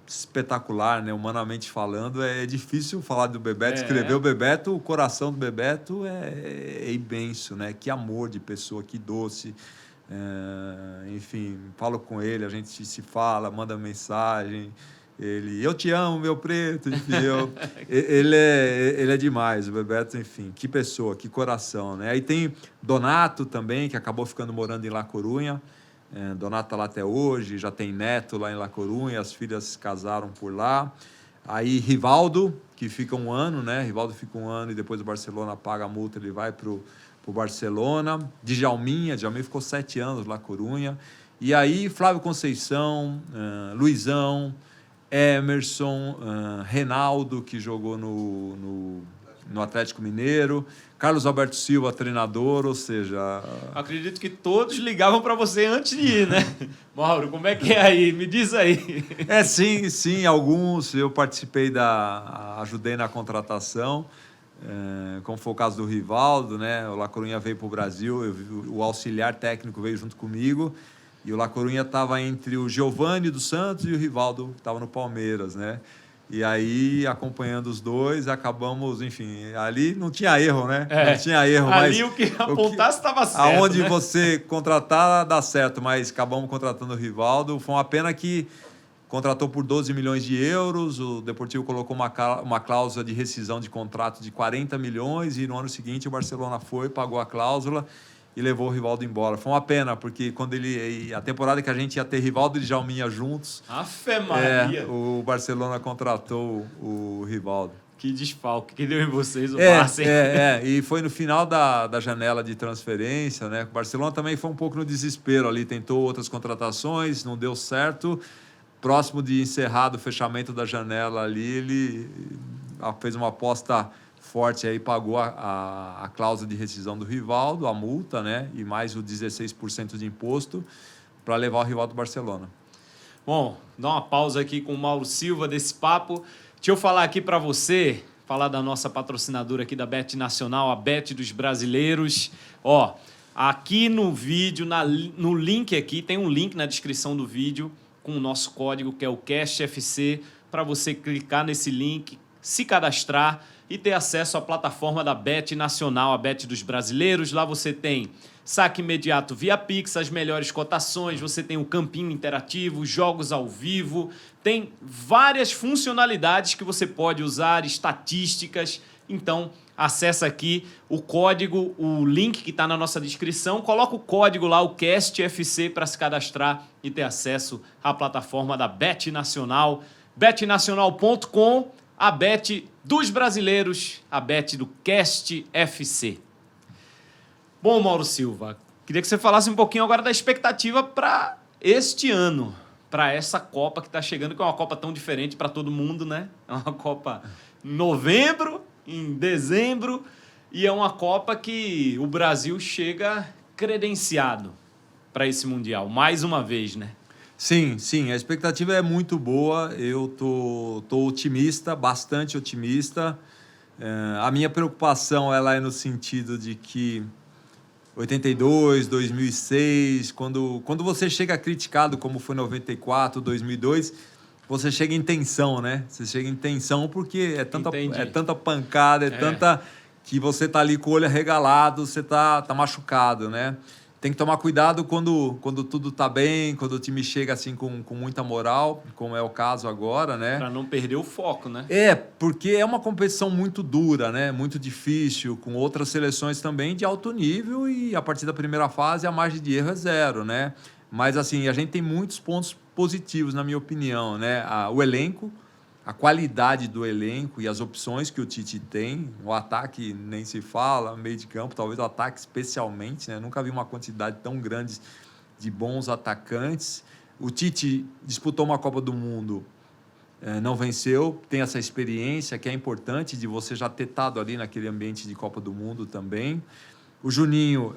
espetacular, né? Humanamente falando. É difícil falar do Bebeto, escrever o Bebeto, o coração do Bebeto é imenso, né? Que amor de pessoa, que doce. Enfim, falo com ele, a gente se fala, manda mensagem. Eu te amo, meu preto, enfim, ele é demais, o Bebeto, enfim, que pessoa, que coração, né? Aí tem Donato também, que acabou ficando morando em La Coruña, Donato está lá até hoje, já tem neto lá em La Coruña, as filhas se casaram por lá. Aí Rivaldo, que fica um ano, né? Rivaldo fica um ano e depois o Barcelona paga a multa, ele vai pro Barcelona. Djalminha ficou 7 anos lá em La Coruña. E aí Flávio Conceição, Luizão, Emerson, Reinaldo, que jogou no Atlético Mineiro, Carlos Alberto Silva, treinador, ou seja... Acredito que todos ligavam para você antes de ir, né? Mauro, como é que é aí? Me diz aí. Sim, alguns. Eu participei ajudei na contratação. como foi o caso do Rivaldo, né? O La Coruña veio para o Brasil, o auxiliar técnico veio junto comigo, e o La Coruña estava entre o Giovani do Santos e o Rivaldo, que estava no Palmeiras, né? E aí, acompanhando os dois, acabamos, enfim, ali não tinha erro, né? Não tinha erro, ali mas o que apontasse estava certo. Aonde né? você contratar, dá certo, mas acabamos contratando o Rivaldo. Foi uma pena que contratou por 12 milhões de euros, o Deportivo colocou uma cláusula de rescisão de contrato de 40 milhões e no ano seguinte o Barcelona foi, pagou a cláusula e levou o Rivaldo embora. Foi uma pena, porque quando a temporada que a gente ia ter Rivaldo e Djalminha juntos, Afe Maria. o Barcelona contratou o Rivaldo. Que desfalque que deu em vocês o Barça. E foi no final da janela de transferência, né? O Barcelona também foi um pouco no desespero ali, tentou outras contratações, não deu certo. Próximo de encerrado o fechamento da janela ali, ele fez uma aposta forte aí, pagou a cláusula de rescisão do Rivaldo, a multa, né? E mais o 16% de imposto para levar o Rivaldo do Barcelona. Bom, dá uma pausa aqui com o Mauro Silva desse papo. Deixa eu falar aqui para você, falar da nossa patrocinadora aqui da Bet Nacional, a Bet dos Brasileiros. Ó, aqui no vídeo, no link aqui, tem um link na descrição do vídeo com o nosso código, que é o CashFC, para você clicar nesse link, se cadastrar e ter acesso à plataforma da Bet Nacional, a Bet dos Brasileiros. Lá você tem saque imediato via Pix, as melhores cotações, você tem o campinho interativo, jogos ao vivo, tem várias funcionalidades que você pode usar, estatísticas. Então, acessa aqui o código, o link que está na nossa descrição, coloca o código lá, o CastFC, para se cadastrar e ter acesso à plataforma da Bet Nacional, betnacional.com, a Bet dos Brasileiros, a Bet do CastFC. Bom, Mauro Silva, queria que você falasse um pouquinho agora da expectativa para este ano, para essa Copa que está chegando, que é uma Copa tão diferente para todo mundo, né? É uma Copa em novembro, em dezembro, e é uma Copa que o Brasil chega credenciado para esse Mundial, mais uma vez, né? Sim, a expectativa é muito boa, eu tô otimista, bastante otimista. A minha preocupação ela é no sentido de que 82, 2006, quando você chega criticado, como foi 94, 2002, você chega em tensão, né? Você chega em tensão porque é tanta pancada, tanta que você tá ali com o olho arregalado, você tá machucado, né? Tem que tomar cuidado quando tudo tá bem, quando o time chega assim com muita moral, como é o caso agora, né? Para não perder o foco, né? Porque é uma competição muito dura, né? Muito difícil, com outras seleções também de alto nível e a partir da primeira fase a margem de erro é zero, né? Mas assim, a gente tem muitos pontos positivos, na minha opinião, né? O elenco, a qualidade do elenco e as opções que o Tite tem, o ataque nem se fala, meio de campo, talvez o ataque especialmente, né? Nunca vi uma quantidade tão grande de bons atacantes. O Tite disputou uma Copa do Mundo, não venceu, tem essa experiência que é importante de você já ter estado ali naquele ambiente de Copa do Mundo também. O Juninho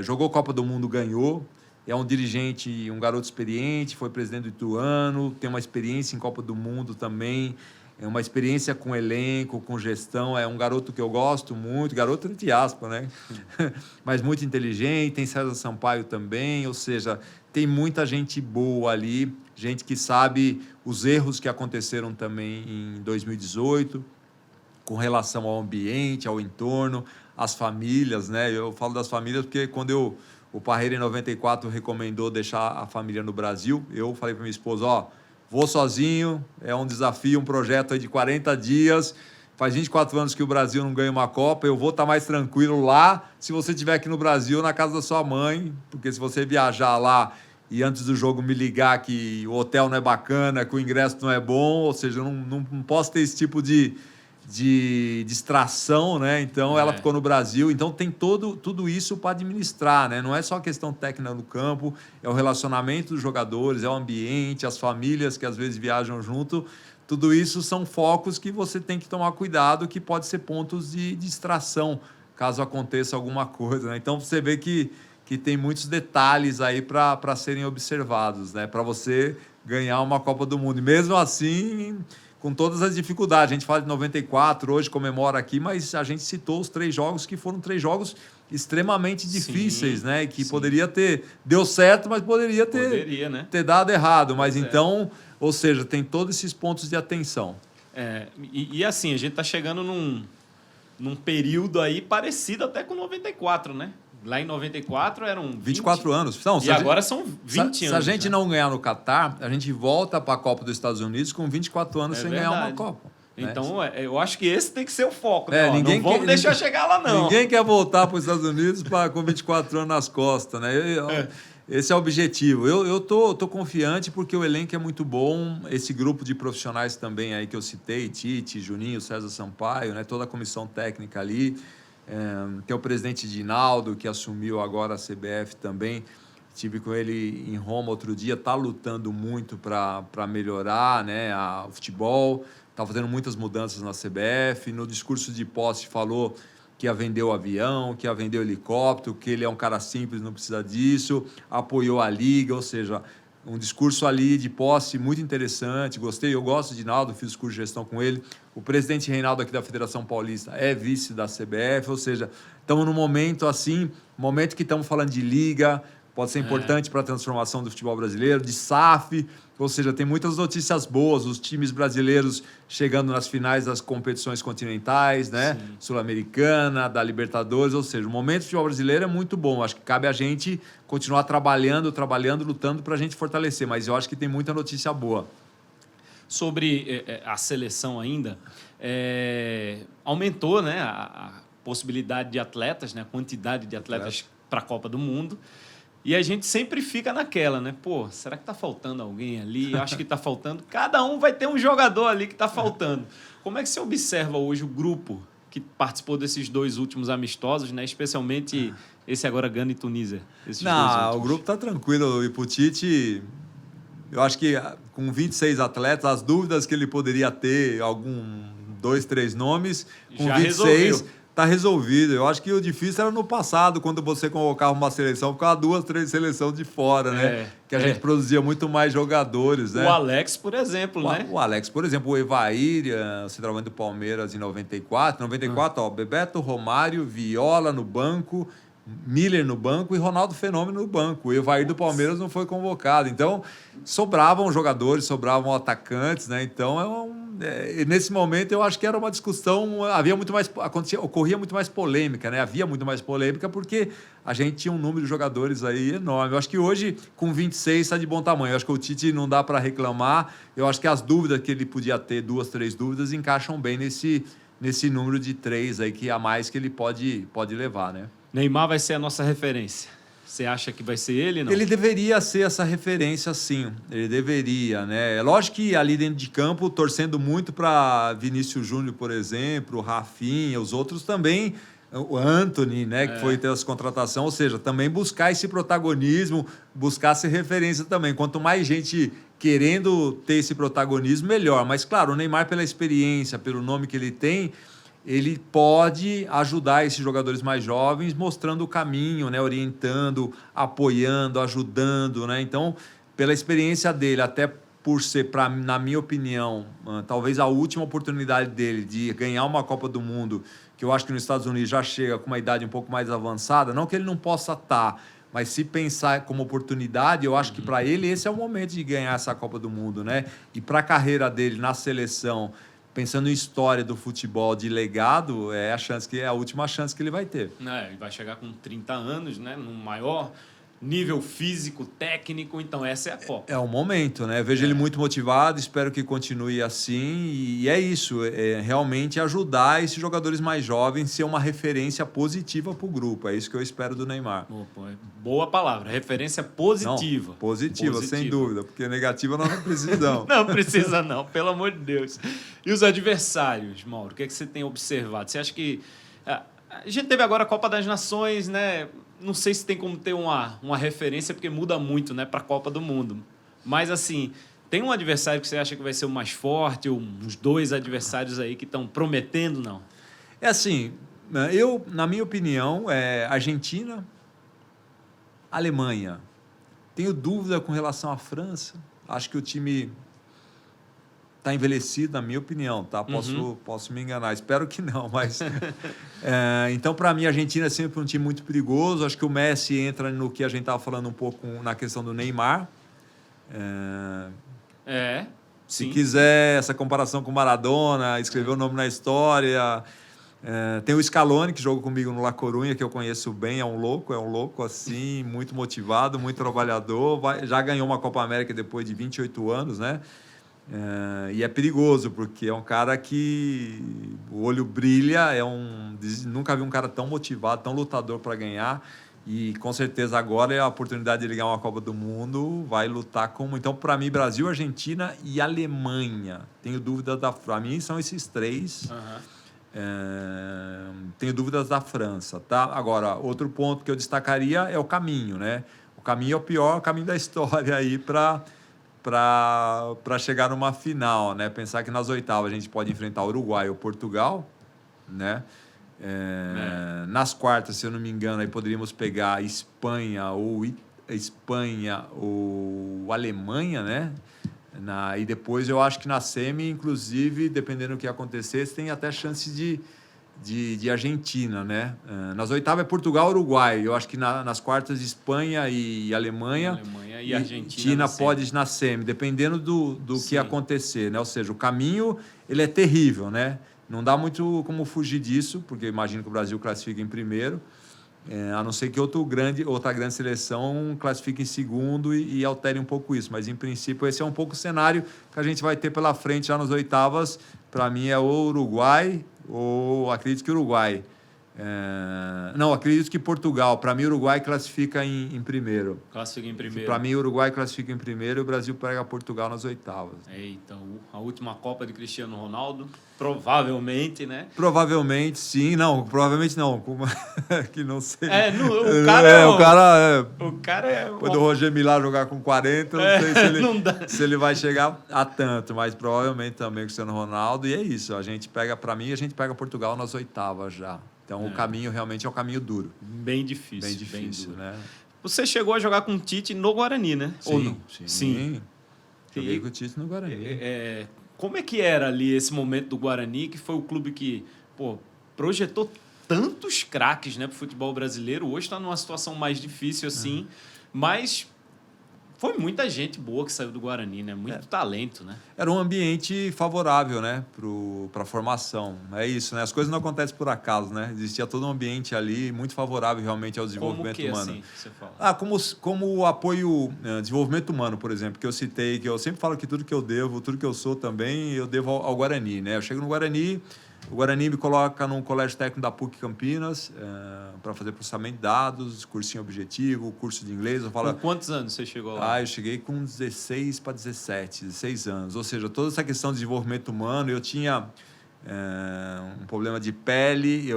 jogou Copa do Mundo, ganhou. É um dirigente, um garoto experiente, foi presidente do Ituano, tem uma experiência em Copa do Mundo também, é uma experiência com elenco, com gestão, é um garoto que eu gosto muito, garoto entre aspas, né? Mas muito inteligente, tem César Sampaio também, ou seja, tem muita gente boa ali, gente que sabe os erros que aconteceram também em 2018, com relação ao ambiente, ao entorno, às famílias, né? Eu falo das famílias porque quando o Parreira, em 94, recomendou deixar a família no Brasil, eu falei para minha esposa, vou sozinho, é um desafio, um projeto aí de 40 dias, faz 24 anos que o Brasil não ganha uma Copa, eu vou estar mais tranquilo lá, se você estiver aqui no Brasil, na casa da sua mãe, porque se você viajar lá e antes do jogo me ligar que o hotel não é bacana, que o ingresso não é bom, ou seja, eu não posso ter esse tipo de distração, né? Então ela ficou no Brasil, então tem tudo isso para administrar, né? Não é só a questão técnica no campo, é o relacionamento dos jogadores, é o ambiente, as famílias que às vezes viajam junto, tudo isso são focos que você tem que tomar cuidado, que pode ser pontos de distração, caso aconteça alguma coisa, né? Então você vê que tem muitos detalhes aí para serem observados, né? Para você ganhar uma Copa do Mundo, e mesmo assim com todas as dificuldades. A gente fala de 94, hoje comemora aqui, mas a gente citou os 3 jogos que foram 3 jogos extremamente difíceis, sim, né? Que sim. poderia ter... Deu certo, mas poderia né? ter dado errado. Mas Pois então, ou seja, tem todos esses pontos de atenção. E assim, a gente está chegando num período aí parecido até com 94, né? Lá em 94 eram 24 anos. Não, e agora são 20 anos. Se a gente não ganhar no Catar, a gente volta para a Copa dos Estados Unidos com 24 anos sem ganhar uma Copa. Então, eu acho que esse tem que ser o foco. Ninguém não vamos deixar chegar lá, não. Ninguém quer voltar para os Estados Unidos com 24 anos nas costas, né? Esse é o objetivo. Eu tô confiante porque o elenco é muito bom. Esse grupo de profissionais também aí que eu citei, Tite, Juninho, César Sampaio, né? Toda a comissão técnica ali. Tem o presidente Dinaldo, que assumiu agora a CBF também. Tive com ele em Roma outro dia, está lutando muito para melhorar, né, o futebol, está fazendo muitas mudanças na CBF. No discurso de posse falou que ia vender o avião, que ia vender o helicóptero, que ele é um cara simples, não precisa disso, apoiou a Liga, ou seja, um discurso ali de posse muito interessante, gostei, eu gosto de Dinaldo, fiz curso de gestão com ele. O presidente Reinaldo aqui da Federação Paulista é vice da CBF, ou seja, estamos num momento assim, momento que estamos falando de Liga, pode ser importante para a transformação do futebol brasileiro, de SAF, ou seja, tem muitas notícias boas, os times brasileiros chegando nas finais das competições continentais, né? Sul-Americana, da Libertadores, ou seja, o momento do futebol brasileiro é muito bom, acho que cabe a gente continuar trabalhando, lutando para a gente fortalecer, mas eu acho que tem muita notícia boa. Sobre a seleção ainda, aumentou, né, a possibilidade de atletas, né, a quantidade de atletas para a Copa do Mundo. E a gente sempre fica naquela, né? Pô, será que está faltando alguém ali? Eu acho que está faltando. Cada um vai ter um jogador ali que está faltando. Como é que você observa hoje o grupo que participou desses 2 últimos amistosos, né? Especialmente esse agora, Gana e Tunísia? O grupo está tranquilo. E pro Tite, eu acho que com 26 atletas, as dúvidas que ele poderia ter, 2, 3 nomes, com já 26... resolveu. Está resolvido. Eu acho que o difícil era no passado, quando você convocava uma seleção, ficava 2, 3 seleções de fora, né? Que a gente produzia muito mais jogadores, né? O Alex, por exemplo, né? O Alex, por exemplo, o Evair, centroavante do Palmeiras em 94. 94, Bebeto, Romário, Viola no banco, Miller no banco e Ronaldo Fenômeno no banco. O Evair do Palmeiras não foi convocado. Então, sobravam jogadores, sobravam atacantes, né? Então, nesse momento, eu acho que era uma discussão, ocorria muito mais polêmica, né? Havia muito mais polêmica porque a gente tinha um número de jogadores aí enorme. Eu acho que hoje, com 26, está de bom tamanho. Eu acho que o Tite não dá para reclamar. Eu acho que as dúvidas que ele podia ter, 2, 3 dúvidas, encaixam bem nesse número de 3 aí, que a mais que ele pode levar, né? Neymar vai ser a nossa referência. Você acha que vai ser ele, não? Ele deveria ser essa referência, sim. Ele deveria, né? É lógico que ali dentro de campo, torcendo muito para Vinícius Júnior, por exemplo, o Rafinha, os outros também, o Antony, né, que foi ter essa contratação, ou seja, também buscar esse protagonismo, buscar ser referência também. Quanto mais gente querendo ter esse protagonismo, melhor. Mas, claro, o Neymar, pela experiência, pelo nome que ele tem, ele pode ajudar esses jogadores mais jovens, mostrando o caminho, né? Orientando, apoiando, ajudando, né? Então, pela experiência dele, até por ser, na minha opinião, talvez a última oportunidade dele de ganhar uma Copa do Mundo, que eu acho que nos Estados Unidos já chega com uma idade um pouco mais avançada, não que ele não possa estar, mas se pensar como oportunidade, eu acho que para ele esse é o momento de ganhar essa Copa do Mundo, né? E para a carreira dele na seleção, pensando em história do futebol de legado, é a última chance que ele vai ter. Ele vai chegar com 30 anos, né? No maior nível físico, técnico, então essa é a Copa. É o momento, né? Vejo ele muito motivado, espero que continue assim, e é isso, realmente ajudar esses jogadores mais jovens a ser uma referência positiva para o grupo, é isso que eu espero do Neymar. Boa palavra, referência positiva. Não, positiva, sem dúvida, porque negativa nós não precisamos. Não precisa não, pelo amor de Deus. E os adversários, Mauro, o que é que você tem observado? Você acha que... A gente teve agora a Copa das Nações, né? Não sei se tem como ter uma referência, porque muda muito, né, para a Copa do Mundo. Mas, assim, tem um adversário que você acha que vai ser o mais forte, ou uns 2 adversários aí que estão prometendo, não? É assim, na minha opinião, Argentina, Alemanha. Tenho dúvida com relação à França. Acho que o time tá envelhecido, na minha opinião, tá? Posso me enganar, espero que não, mas... então, para mim, a Argentina é sempre um time muito perigoso. Acho que o Messi entra no que a gente estava falando um pouco na questão do Neymar. Se quiser essa comparação com Maradona, escrever o nome na história... tem o Scaloni, que jogou comigo no La Coruña, que eu conheço bem, é um louco assim, muito motivado, muito trabalhador, já ganhou uma Copa América depois de 28 anos, né? E é perigoso, porque é um cara que o olho brilha, nunca vi um cara tão motivado, tão lutador para ganhar, e com certeza agora é a oportunidade de ele ganhar uma Copa do Mundo, vai lutar como... Então, para mim, Brasil, Argentina e Alemanha. Tenho dúvida para mim, são esses três... tenho dúvidas da França, tá? Agora, outro ponto que eu destacaria é o caminho, né? O caminho é o pior caminho da história aí para chegar numa final, né? Pensar que nas oitavas a gente pode enfrentar Uruguai ou Portugal, né? Nas quartas, se eu não me engano, aí poderíamos pegar Espanha ou Alemanha, né? E depois eu acho que na semi, inclusive, dependendo do que acontecer, tem até chance de Argentina, né? Nas oitavas é Portugal, Uruguai. Eu acho que nas quartas Espanha e Alemanha e Argentina pode ir na semi, dependendo do que acontecer, né? Ou seja, o caminho ele é terrível, né? Não dá muito como fugir disso, porque imagino que o Brasil classifique em primeiro. A não ser que outra grande seleção classifique em segundo e altere um pouco isso. Mas, em princípio, esse é um pouco o cenário que a gente vai ter pela frente já nas oitavas. Para mim, é o Uruguai, ou acredito que Uruguai. Não, acredito que Portugal. Para mim, o Uruguai classifica em primeiro. Classifica em primeiro. Para mim, o Uruguai classifica em primeiro e o Brasil pega Portugal nas oitavas. Eita, a última Copa de Cristiano Ronaldo, provavelmente, né? Provavelmente, sim. Não, provavelmente não. Que não sei. O cara é... Quando o Roger Milá jogar com 40, não sei se ele vai chegar a tanto, mas provavelmente também o Cristiano Ronaldo. E é isso, a gente pega Portugal nas oitavas já. Então, o caminho realmente é um caminho duro. Bem difícil. Bem difícil, né? Você chegou a jogar com o Tite no Guarani, né? Sim, ou não? Sim. Joguei com o Tite no Guarani. Como é que era ali esse momento do Guarani, que foi o clube que projetou tantos craques, né, para o futebol brasileiro? Hoje está numa situação mais difícil, assim, mas... Foi muita gente boa que saiu do Guarani, né? Muito talento, né? Era um ambiente favorável, né? Para a formação. É isso, né? As coisas não acontecem por acaso, né? Existia todo um ambiente ali muito favorável realmente ao desenvolvimento humano. Assim, você fala? Como o apoio desenvolvimento humano, por exemplo, que eu citei, que eu sempre falo que tudo que eu devo, tudo que eu sou também, eu devo ao Guarani, né? Eu chego no Guarani, o Guarani me coloca num colégio técnico da PUC Campinas para fazer processamento de dados, cursinho objetivo, curso de inglês. Com quantos anos você chegou lá? Eu cheguei com 16 para 16 anos. Ou seja, toda essa questão de desenvolvimento humano, eu tinha um problema de pele,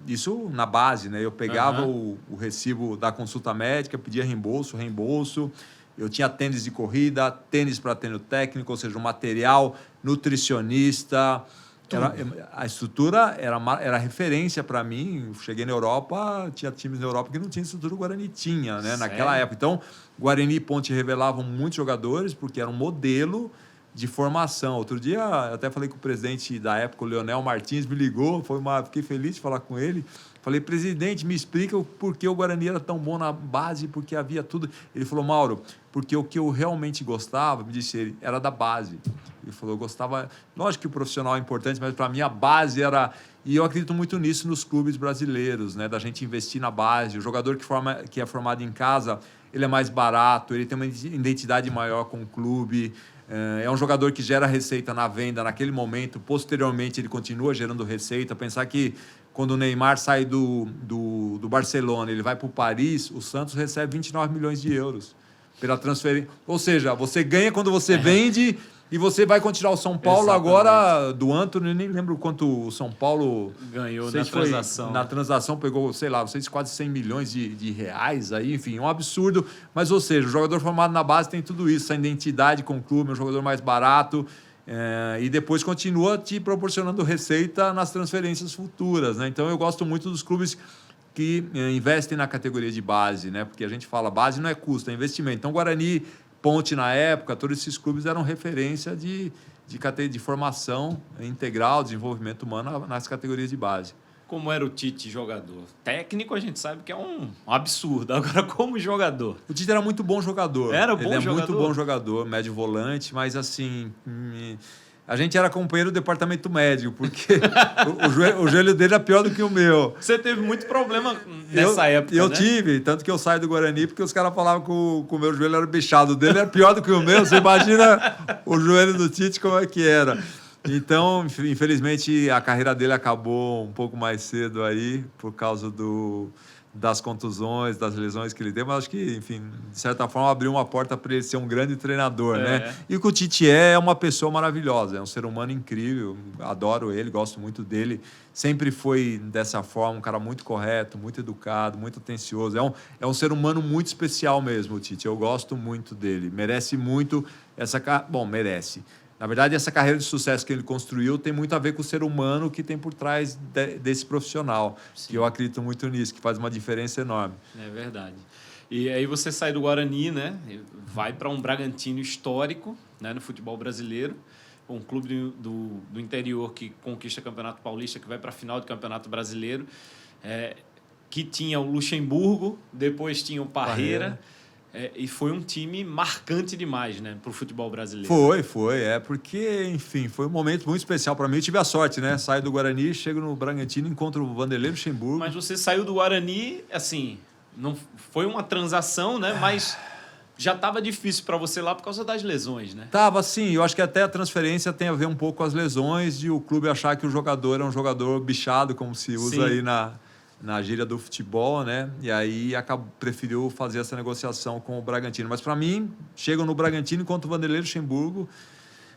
isso na base, né? Eu pegava o recibo da consulta médica, pedia reembolso. Eu tinha tênis de corrida, tênis para treino técnico, ou seja, um material, nutricionista... a estrutura era referência para mim. Cheguei na Europa, tinha times na Europa que não tinha estrutura, o Guarani tinha, né? Naquela época. Então, Guarani e Ponte revelavam muitos jogadores, porque era um modelo de formação. Outro dia, eu até falei com o presidente da época, o Leonel Martins, me ligou, fiquei feliz de falar com ele. Falei, presidente, me explica por que o Guarani era tão bom na base, porque havia tudo. Ele falou, Mauro, porque o que eu realmente gostava, me disse ele, era da base. Ele falou, eu gostava... Lógico que o profissional é importante, mas para mim a base era... E eu acredito muito nisso nos clubes brasileiros, né? Da gente investir na base. O jogador que é formado em casa, ele é mais barato, ele tem uma identidade maior com o clube. É um jogador que gera receita na venda naquele momento. Posteriormente, ele continua gerando receita. Pensar que quando o Neymar sai do Barcelona, ele vai para o Paris, o Santos recebe 29 milhões de euros pela transferência. Ou seja, você ganha quando você vende... E você vai continuar o São Paulo. Exatamente. Agora, do Antony, nem lembro quanto o São Paulo... Ganhou na transação. Na transação pegou, sei lá, quase 100 milhões de reais. Aí, enfim, um absurdo. Mas, ou seja, o jogador formado na base tem tudo isso. Essa identidade com o clube, é um jogador mais barato. E depois continua te proporcionando receita nas transferências futuras, né? Então, eu gosto muito dos clubes que investem na categoria de base, né? Porque a gente fala, base não é custo, é investimento. Então, Guarani... Ponte na época, todos esses clubes eram referência de de formação integral, desenvolvimento humano nas categorias de base. Como era o Tite jogador? Técnico a gente sabe que é um absurdo. Agora, como jogador? O Tite era muito bom jogador. Era bom Ele jogador? Muito bom jogador, médio volante, mas assim... A gente era companheiro do departamento médico, porque o joelho dele era pior do que o meu. Você teve muito problema nessa época, Eu né? tive, tanto que eu saí do Guarani, porque os caras falavam que o meu joelho era bichado. O dele era pior do que o meu. Você imagina o joelho do Tite como é que era. Então, infelizmente, a carreira dele acabou um pouco mais cedo aí, por causa das contusões, das lesões que ele teve, mas acho que, enfim, de certa forma, abriu uma porta para ele ser um grande treinador, né? E o que o Tite é uma pessoa maravilhosa, é um ser humano incrível, adoro ele, gosto muito dele, sempre foi dessa forma, um cara muito correto, muito educado, muito atencioso, é um ser humano muito especial mesmo, o Tite, eu gosto muito dele, merece muito merece. Na verdade, essa carreira de sucesso que ele construiu tem muito a ver com o ser humano que tem por trás desse profissional. Sim. Que eu acredito muito nisso, que faz uma diferença enorme. É verdade. E aí você sai do Guarani, né? Vai para um Bragantino histórico, né, no futebol brasileiro. Um clube do interior que conquista o Campeonato Paulista, que vai para a final do Campeonato Brasileiro. Que tinha o Luxemburgo, depois tinha o Parreira. E foi um time marcante demais, né, para o futebol brasileiro. Foi. Porque, enfim, foi um momento muito especial para mim. Eu tive a sorte, né? Saio do Guarani, chego no Bragantino, encontro o Vanderlei Luxemburgo. Mas você saiu do Guarani, assim, não foi uma transação, né? Mas já estava difícil para você lá por causa das lesões, né? Tava, sim. Eu acho que até a transferência tem a ver um pouco com as lesões de o clube achar que o jogador é um jogador bichado, como se usa, sim, aí na gíria do futebol, né? E aí preferiu fazer essa negociação com o Bragantino. Mas, para mim, chegam no Bragantino enquanto o Vanderlei Luxemburgo,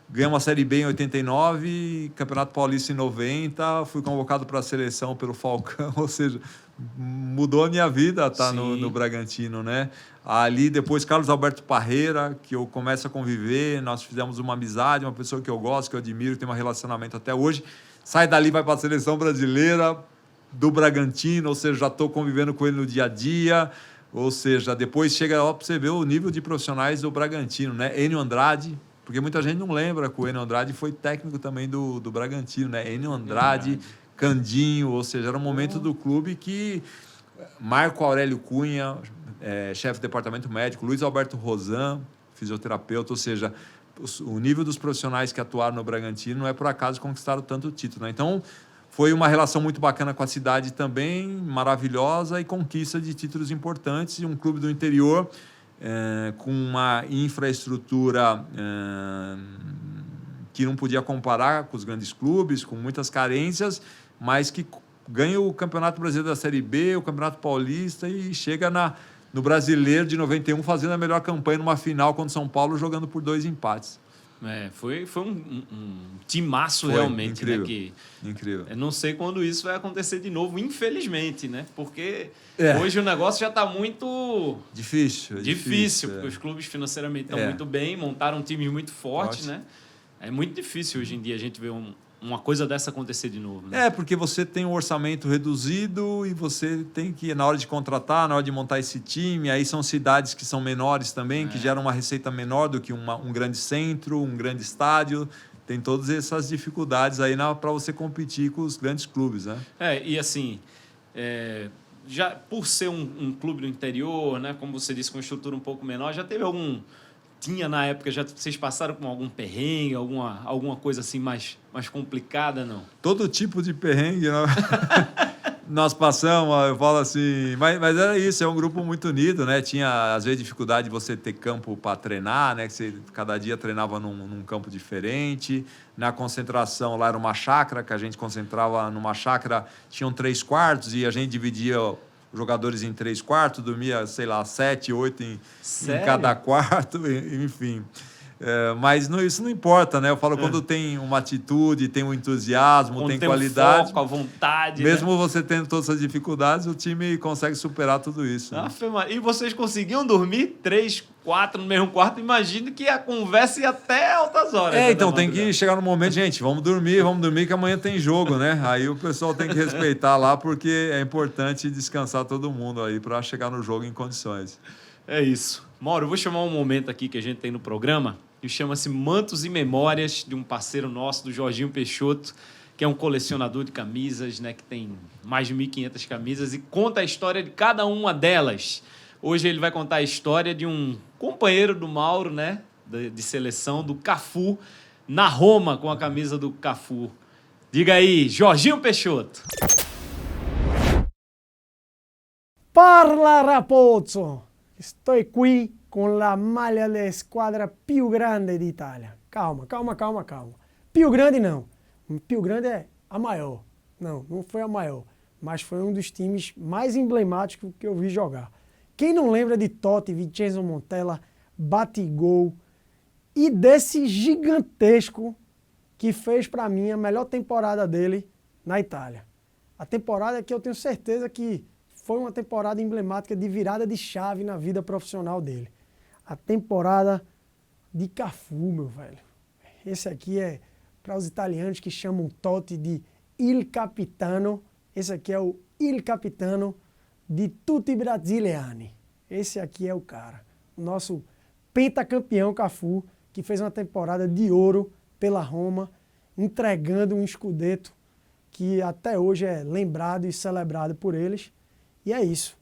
ganhamos a Série B em 89, Campeonato Paulista em 90, fui convocado para a seleção pelo Falcão, ou seja, mudou a minha vida estar no Bragantino, né? Ali, depois, Carlos Alberto Parreira, que eu começo a conviver, nós fizemos uma amizade, uma pessoa que eu gosto, que eu admiro, que tem um relacionamento até hoje. Sai dali, vai para a seleção brasileira, do Bragantino, ou seja, já estou convivendo com ele no dia a dia, ou seja, depois chega lá para você ver o nível de profissionais do Bragantino, né? Enio Andrade, porque muita gente não lembra que o Enio Andrade foi técnico também do Bragantino, né? Enio Andrade, Candinho, ou seja, era um momento do clube que Marco Aurélio Cunha, chefe do departamento médico, Luiz Alberto Rosan, fisioterapeuta, ou seja, o nível dos profissionais que atuaram no Bragantino não é por acaso conquistaram tanto título, né? Então, foi uma relação muito bacana com a cidade também, maravilhosa, e conquista de títulos importantes, e um clube do interior com uma infraestrutura que não podia comparar com os grandes clubes, com muitas carências, mas que ganha o Campeonato Brasileiro da Série B, o Campeonato Paulista e chega no Brasileiro de 91 fazendo a melhor campanha numa final contra o São Paulo, jogando por 2 empates. Foi um timaço realmente, incrível, né? Que incrível. Eu não sei quando isso vai acontecer de novo, infelizmente, né? Porque hoje o negócio já está muito difícil, porque os clubes financeiramente estão muito bem, montaram times muito fortes, né? É muito difícil hoje em dia a gente ver uma coisa dessa acontecer de novo, né? Porque você tem um orçamento reduzido e você tem que, na hora de contratar, na hora de montar esse time, aí são cidades que são menores também, que geram uma receita menor do que um grande centro, um grande estádio. Tem todas essas dificuldades aí para você competir com os grandes clubes, né? E assim, já por ser um clube do interior, né, como você disse, com uma estrutura um pouco menor, já teve tinha na época, vocês passaram com algum perrengue, alguma coisa assim mais complicada, não? Todo tipo de perrengue, né? Nós passamos, eu falo assim, mas era isso, é um grupo muito unido, né? Tinha, às vezes, dificuldade de você ter campo para treinar, né? Que você cada dia treinava num campo diferente. Na concentração, lá era uma chácara, que a gente concentrava numa chácara, tinham 3 quartos e a gente dividia os jogadores em 3 quartos, dormia, sei lá, 7, 8 em cada quarto, enfim. Mas isso não importa, né? Eu falo, quando tem uma atitude, tem um entusiasmo, tem qualidade. Foco, a vontade. Mesmo você tendo todas as dificuldades, o time consegue superar tudo isso. Né? E vocês conseguiam dormir 3, 4 no mesmo quarto? Imagino que a conversa ia até altas horas. Então tem que chegar no momento, gente, vamos dormir que amanhã tem jogo, né? Aí o pessoal tem que respeitar lá, porque é importante descansar todo mundo aí para chegar no jogo em condições. É isso. Mauro, eu vou chamar um momento aqui que a gente tem no programa, que chama-se Mantos e Memórias, de um parceiro nosso, do Jorginho Peixoto, que é um colecionador de camisas, né, que tem mais de 1.500 camisas e conta a história de cada uma delas. Hoje ele vai contar a história de um companheiro do Mauro, né, de seleção, do Cafu, na Roma, com a camisa do Cafu. Diga aí, Jorginho Peixoto. Parla Rapozzo! Sto qui con la maglia da squadra più grande d'Italia. Calma. Più grande não. Più grande é a maior. Não foi a maior. Mas foi um dos times mais emblemáticos que eu vi jogar. Quem não lembra de Totti, Vincenzo Montella, Batigol e desse gigantesco que fez para mim a melhor temporada dele na Itália. A temporada que eu tenho certeza que foi uma temporada emblemática de virada de chave na vida profissional dele. A temporada de Cafu, meu velho. Esse aqui é para os italianos que chamam Totti de Il Capitano. Esse aqui é o Il Capitano de tutti i brasiliani. Esse aqui é o cara. O nosso pentacampeão Cafu, que fez uma temporada de ouro pela Roma, entregando um scudetto que até hoje é lembrado e celebrado por eles. E é isso.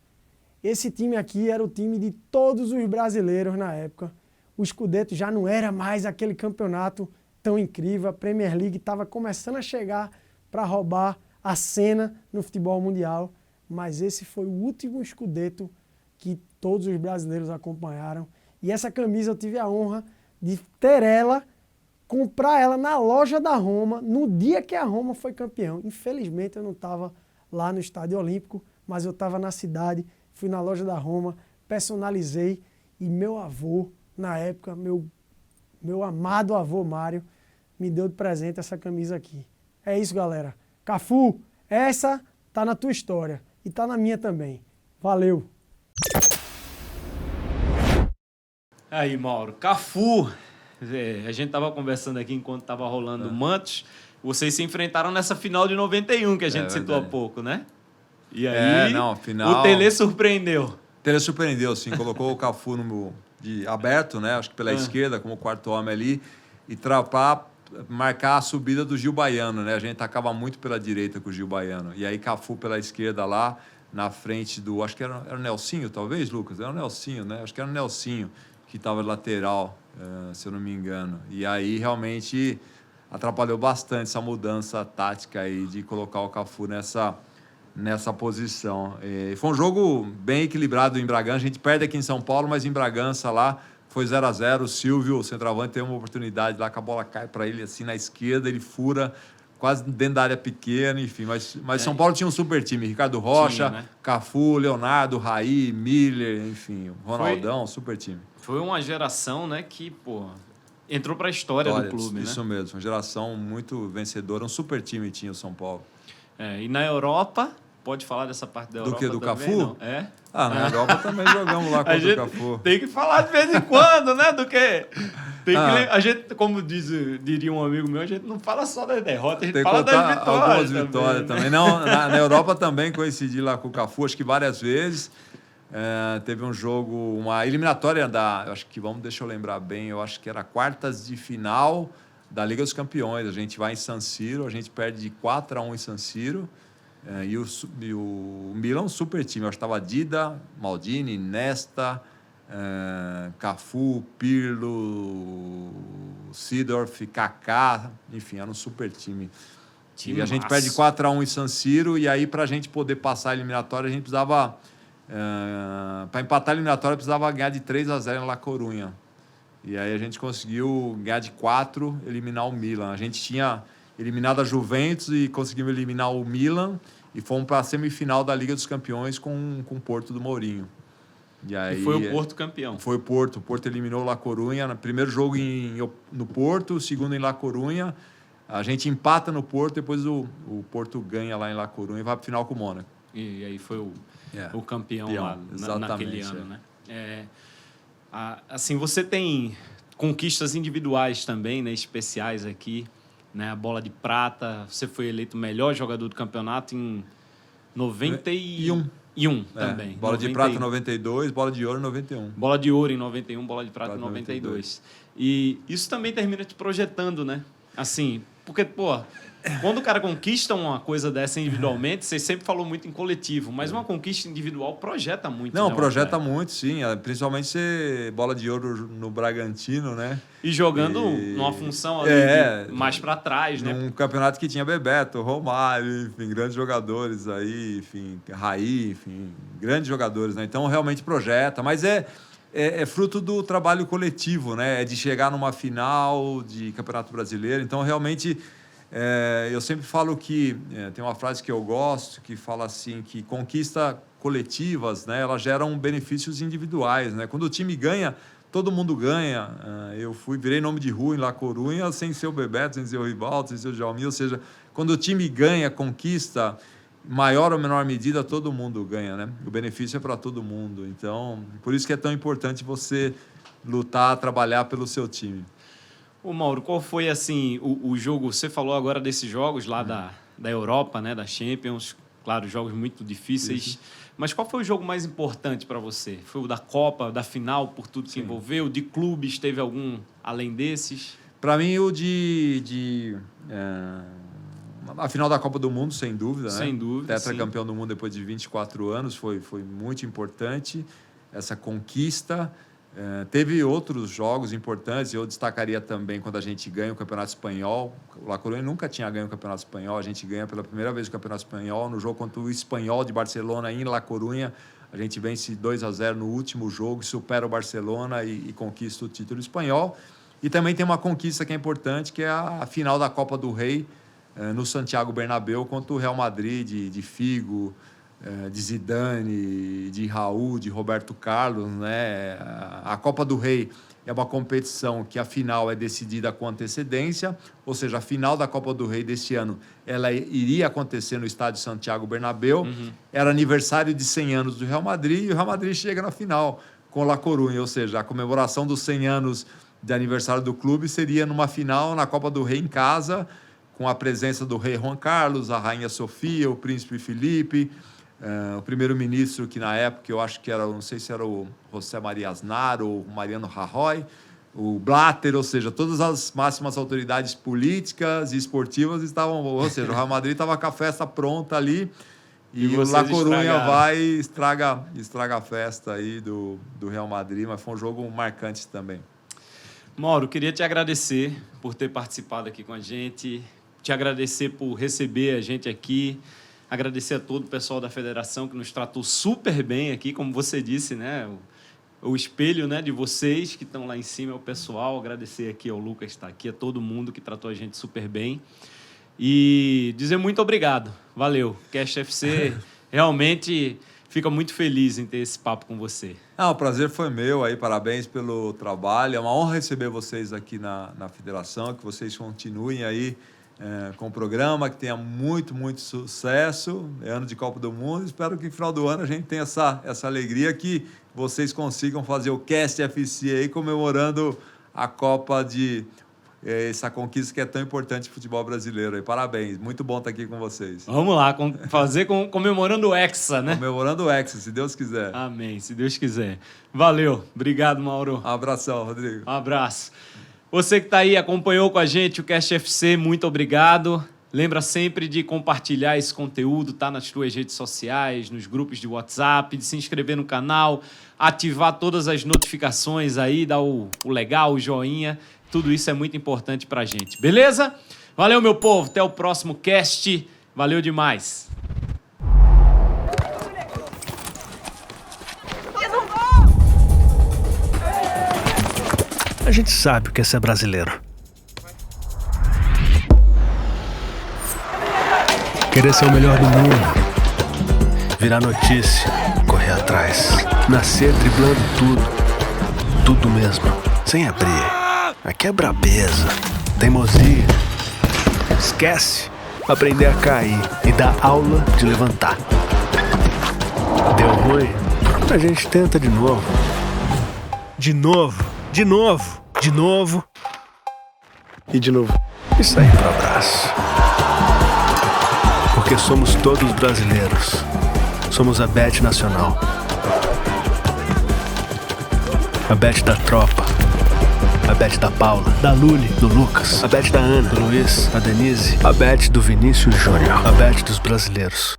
Esse time aqui era o time de todos os brasileiros na época. O scudetto já não era mais aquele campeonato tão incrível. A Premier League estava começando a chegar para roubar a cena no futebol mundial. Mas esse foi o último scudetto que todos os brasileiros acompanharam. E essa camisa eu tive a honra de ter ela, comprar ela na loja da Roma, no dia que a Roma foi campeão. Infelizmente eu não estava lá no Estádio Olímpico, mas eu estava na cidade, fui na loja da Roma, personalizei e meu avô, na época, meu amado avô Mário, me deu de presente essa camisa aqui. É isso, galera. Cafu, essa tá na tua história e tá na minha também. Valeu! Aí, Mauro, Cafu. A gente tava conversando aqui enquanto tava rolando o Mantos. Vocês se enfrentaram nessa final de 91, que a gente citou há pouco, né? E aí, final... o Tele surpreendeu. O Tele surpreendeu, sim. Colocou o Cafu aberto, né? Acho que pela esquerda, como quarto homem ali. E para marcar a subida do Gil Baiano, né? A gente atacava muito pela direita com o Gil Baiano. E aí, Cafu pela esquerda lá, na frente do... Acho que era o Nelsinho, talvez, Lucas? Era o Nelsinho, né? Acho que era o Nelsinho que estava lateral, se eu não me engano. E aí, realmente, atrapalhou bastante essa mudança tática aí de colocar o Cafu nessa posição. Foi um jogo bem equilibrado em Bragança. A gente perde aqui em São Paulo, mas em Bragança lá foi 0-0. O Silvio, o centroavante, tem uma oportunidade lá que a bola cai para ele assim na esquerda, ele fura quase dentro da área pequena, enfim. Mas São Paulo tinha um super time. Ricardo Rocha, né? Cafu, Leonardo, Raí, Miller, enfim, Ronaldão, super time. Foi uma geração, né, que, entrou para a história do clube, isso né? mesmo, uma geração muito vencedora, um super time tinha o São Paulo. E na Europa, pode falar dessa parte da Europa? Do que? Do também, Cafu? Não? Na Europa também jogamos lá contra o Cafu. Tem que falar de vez em quando, né? Do que... A gente, como diria um amigo meu, a gente não fala só das derrotas, a gente fala das vitórias. Algumas vitórias também. Não, na Europa também coincidi lá com o Cafu, acho que várias vezes. Teve um jogo, uma eliminatória deixa eu lembrar bem, eu acho que era quartas de final da Liga dos Campeões. A gente vai em San Siro, a gente perde de 4-1 em San Siro. E o Milan, um super time. Eu acho que estava Dida, Maldini, Nesta, Cafu, Pirlo, Seedorf, Kaká, enfim, era um super time. E a gente perde 4-1 em San Siro, e aí para a gente poder passar a eliminatória, a gente precisava, para empatar a eliminatória, precisava ganhar de 3-0 em La Coruña. E aí a gente conseguiu ganhar de 4, eliminar o Milan. A gente tinha eliminado a Juventus e conseguimos eliminar o Milan, e fomos para a semifinal da Liga dos Campeões com o Porto do Mourinho. E foi o Porto campeão. Foi o Porto. O Porto eliminou o La Coruña. No primeiro jogo no Porto, o segundo em La Coruña. A gente empata no Porto, depois o Porto ganha lá em La Coruña e vai para a final com o Mônaco. E aí foi o campeão lá naquele ano, né? Assim, você tem conquistas individuais também, né, especiais aqui, né? A bola de prata, você foi eleito o melhor jogador do campeonato em 91. também. Bola de prata em 92, bola de ouro em 91. Bola de ouro em 91, bola de prata em 92. E isso também termina te projetando, né? Assim, porque, pô, quando o cara conquista uma coisa dessa individualmente, você sempre falou muito em coletivo, mas uma conquista individual projeta muito. Não, né, projeta muito, sim. Principalmente você bola de ouro no Bragantino, né? E jogando numa função ali mais para trás, né? Num campeonato que tinha Bebeto, Romário, enfim, grandes jogadores aí, enfim, Raí, enfim, grandes jogadores, né? Então realmente projeta, mas é fruto do trabalho coletivo, né? É de chegar numa final de Campeonato Brasileiro. Então realmente eu sempre falo que tem uma frase que eu gosto que fala assim que conquista coletivas, né? Elas geram benefícios individuais, né? Quando o time ganha, todo mundo ganha. Eu virei nome de rua em La Corunha sem ser o Bebeto, sem ser o Rivaldo, sem ser o Jalmi. Ou seja, quando o time ganha, conquista, maior ou menor medida, todo mundo ganha, né? O benefício é para todo mundo. Então, por isso que é tão importante você lutar, trabalhar pelo seu time. Ô Mauro, qual foi assim o jogo? Você falou agora desses jogos lá da Europa, né? Da Champions. Claro, jogos muito difíceis. Isso. Mas qual foi o jogo mais importante para você? Foi o da Copa, da final, por tudo que envolveu? De clubes, teve algum além desses? Para mim, o a final da Copa do Mundo, sem dúvida. Sem dúvida, tetracampeão do mundo depois de 24 anos, foi muito importante essa conquista. Teve outros jogos importantes, eu destacaria também quando a gente ganha o Campeonato Espanhol. O La Coruña nunca tinha ganho o Campeonato Espanhol, a gente ganha pela primeira vez o Campeonato Espanhol. No jogo contra o Espanhol de Barcelona em La Coruña, a gente vence 2-0 no último jogo, supera o Barcelona e conquista o título espanhol. E também tem uma conquista que é importante, que é a final da Copa do Rei, no Santiago Bernabéu contra o Real Madrid, de Figo, de Zidane, de Raul, de Roberto Carlos, né? A Copa do Rei é uma competição que a final é decidida com antecedência, ou seja, a final da Copa do Rei deste ano ela iria acontecer no estádio Santiago Bernabéu. Era aniversário de 100 anos do Real Madrid e o Real Madrid chega na final com o La Coruña, ou seja, a comemoração dos 100 anos de aniversário do clube seria numa final na Copa do Rei em casa, com a presença do rei Juan Carlos, a rainha Sofia, o príncipe Felipe, o primeiro-ministro que na época eu acho que era, não sei se era o José Maria Aznar ou o Mariano Rajoy, o Blatter, ou seja, todas as máximas autoridades políticas e esportivas estavam, ou seja, o Real Madrid estava com a festa pronta ali e o La Coruña vai e estraga a festa aí do Real Madrid, mas foi um jogo marcante também. Mauro, queria te agradecer por ter participado aqui com a gente, te agradecer por receber a gente aqui, agradecer a todo o pessoal da federação que nos tratou super bem aqui, como você disse, né? O espelho, né, de vocês que estão lá em cima é o pessoal. Agradecer aqui ao Lucas que está aqui, a todo mundo que tratou a gente super bem. E dizer muito obrigado. Valeu. Cash FC realmente fica muito feliz em ter esse papo com você. O prazer foi meu aí, parabéns pelo trabalho. É uma honra receber vocês aqui na federação, que vocês continuem aí com o programa, que tenha muito, muito sucesso. É ano de Copa do Mundo. Espero que no final do ano a gente tenha essa alegria, que vocês consigam fazer o Cast FC aí, comemorando a Copa essa conquista que é tão importante no futebol brasileiro. Aí. Parabéns, muito bom estar aqui com vocês. Vamos lá, comemorando o Hexa, né? Comemorando o Hexa, se Deus quiser. Amém, se Deus quiser. Valeu, obrigado, Mauro. Um abração, Rodrigo. Um abraço. Você que está aí, acompanhou com a gente o Cast FC, muito obrigado. Lembra sempre de compartilhar esse conteúdo, tá nas tuas redes sociais, nos grupos de WhatsApp, de se inscrever no canal, ativar todas as notificações aí, dar o legal, o joinha. Tudo isso é muito importante pra gente, beleza? Valeu, meu povo. Até o próximo cast. Valeu demais. A gente sabe o que é ser brasileiro. Querer ser o melhor do mundo. Virar notícia. Correr atrás. Nascer driblando tudo. Tudo mesmo. Sem abrir. Aqui é brabeza. Teimosia. Esquece. Aprender a cair e dar aula de levantar. Deu ruim? A gente tenta de novo. De novo. De novo. De novo. E de novo. E sair pro abraço. Porque somos todos brasileiros. Somos a Bet Nacional. A Bet da tropa. A Bet da Paula, da Luli, do Lucas. A Bet da Ana, do Luiz, a Denise. A Bet do Vinícius Júnior. A Bet dos brasileiros.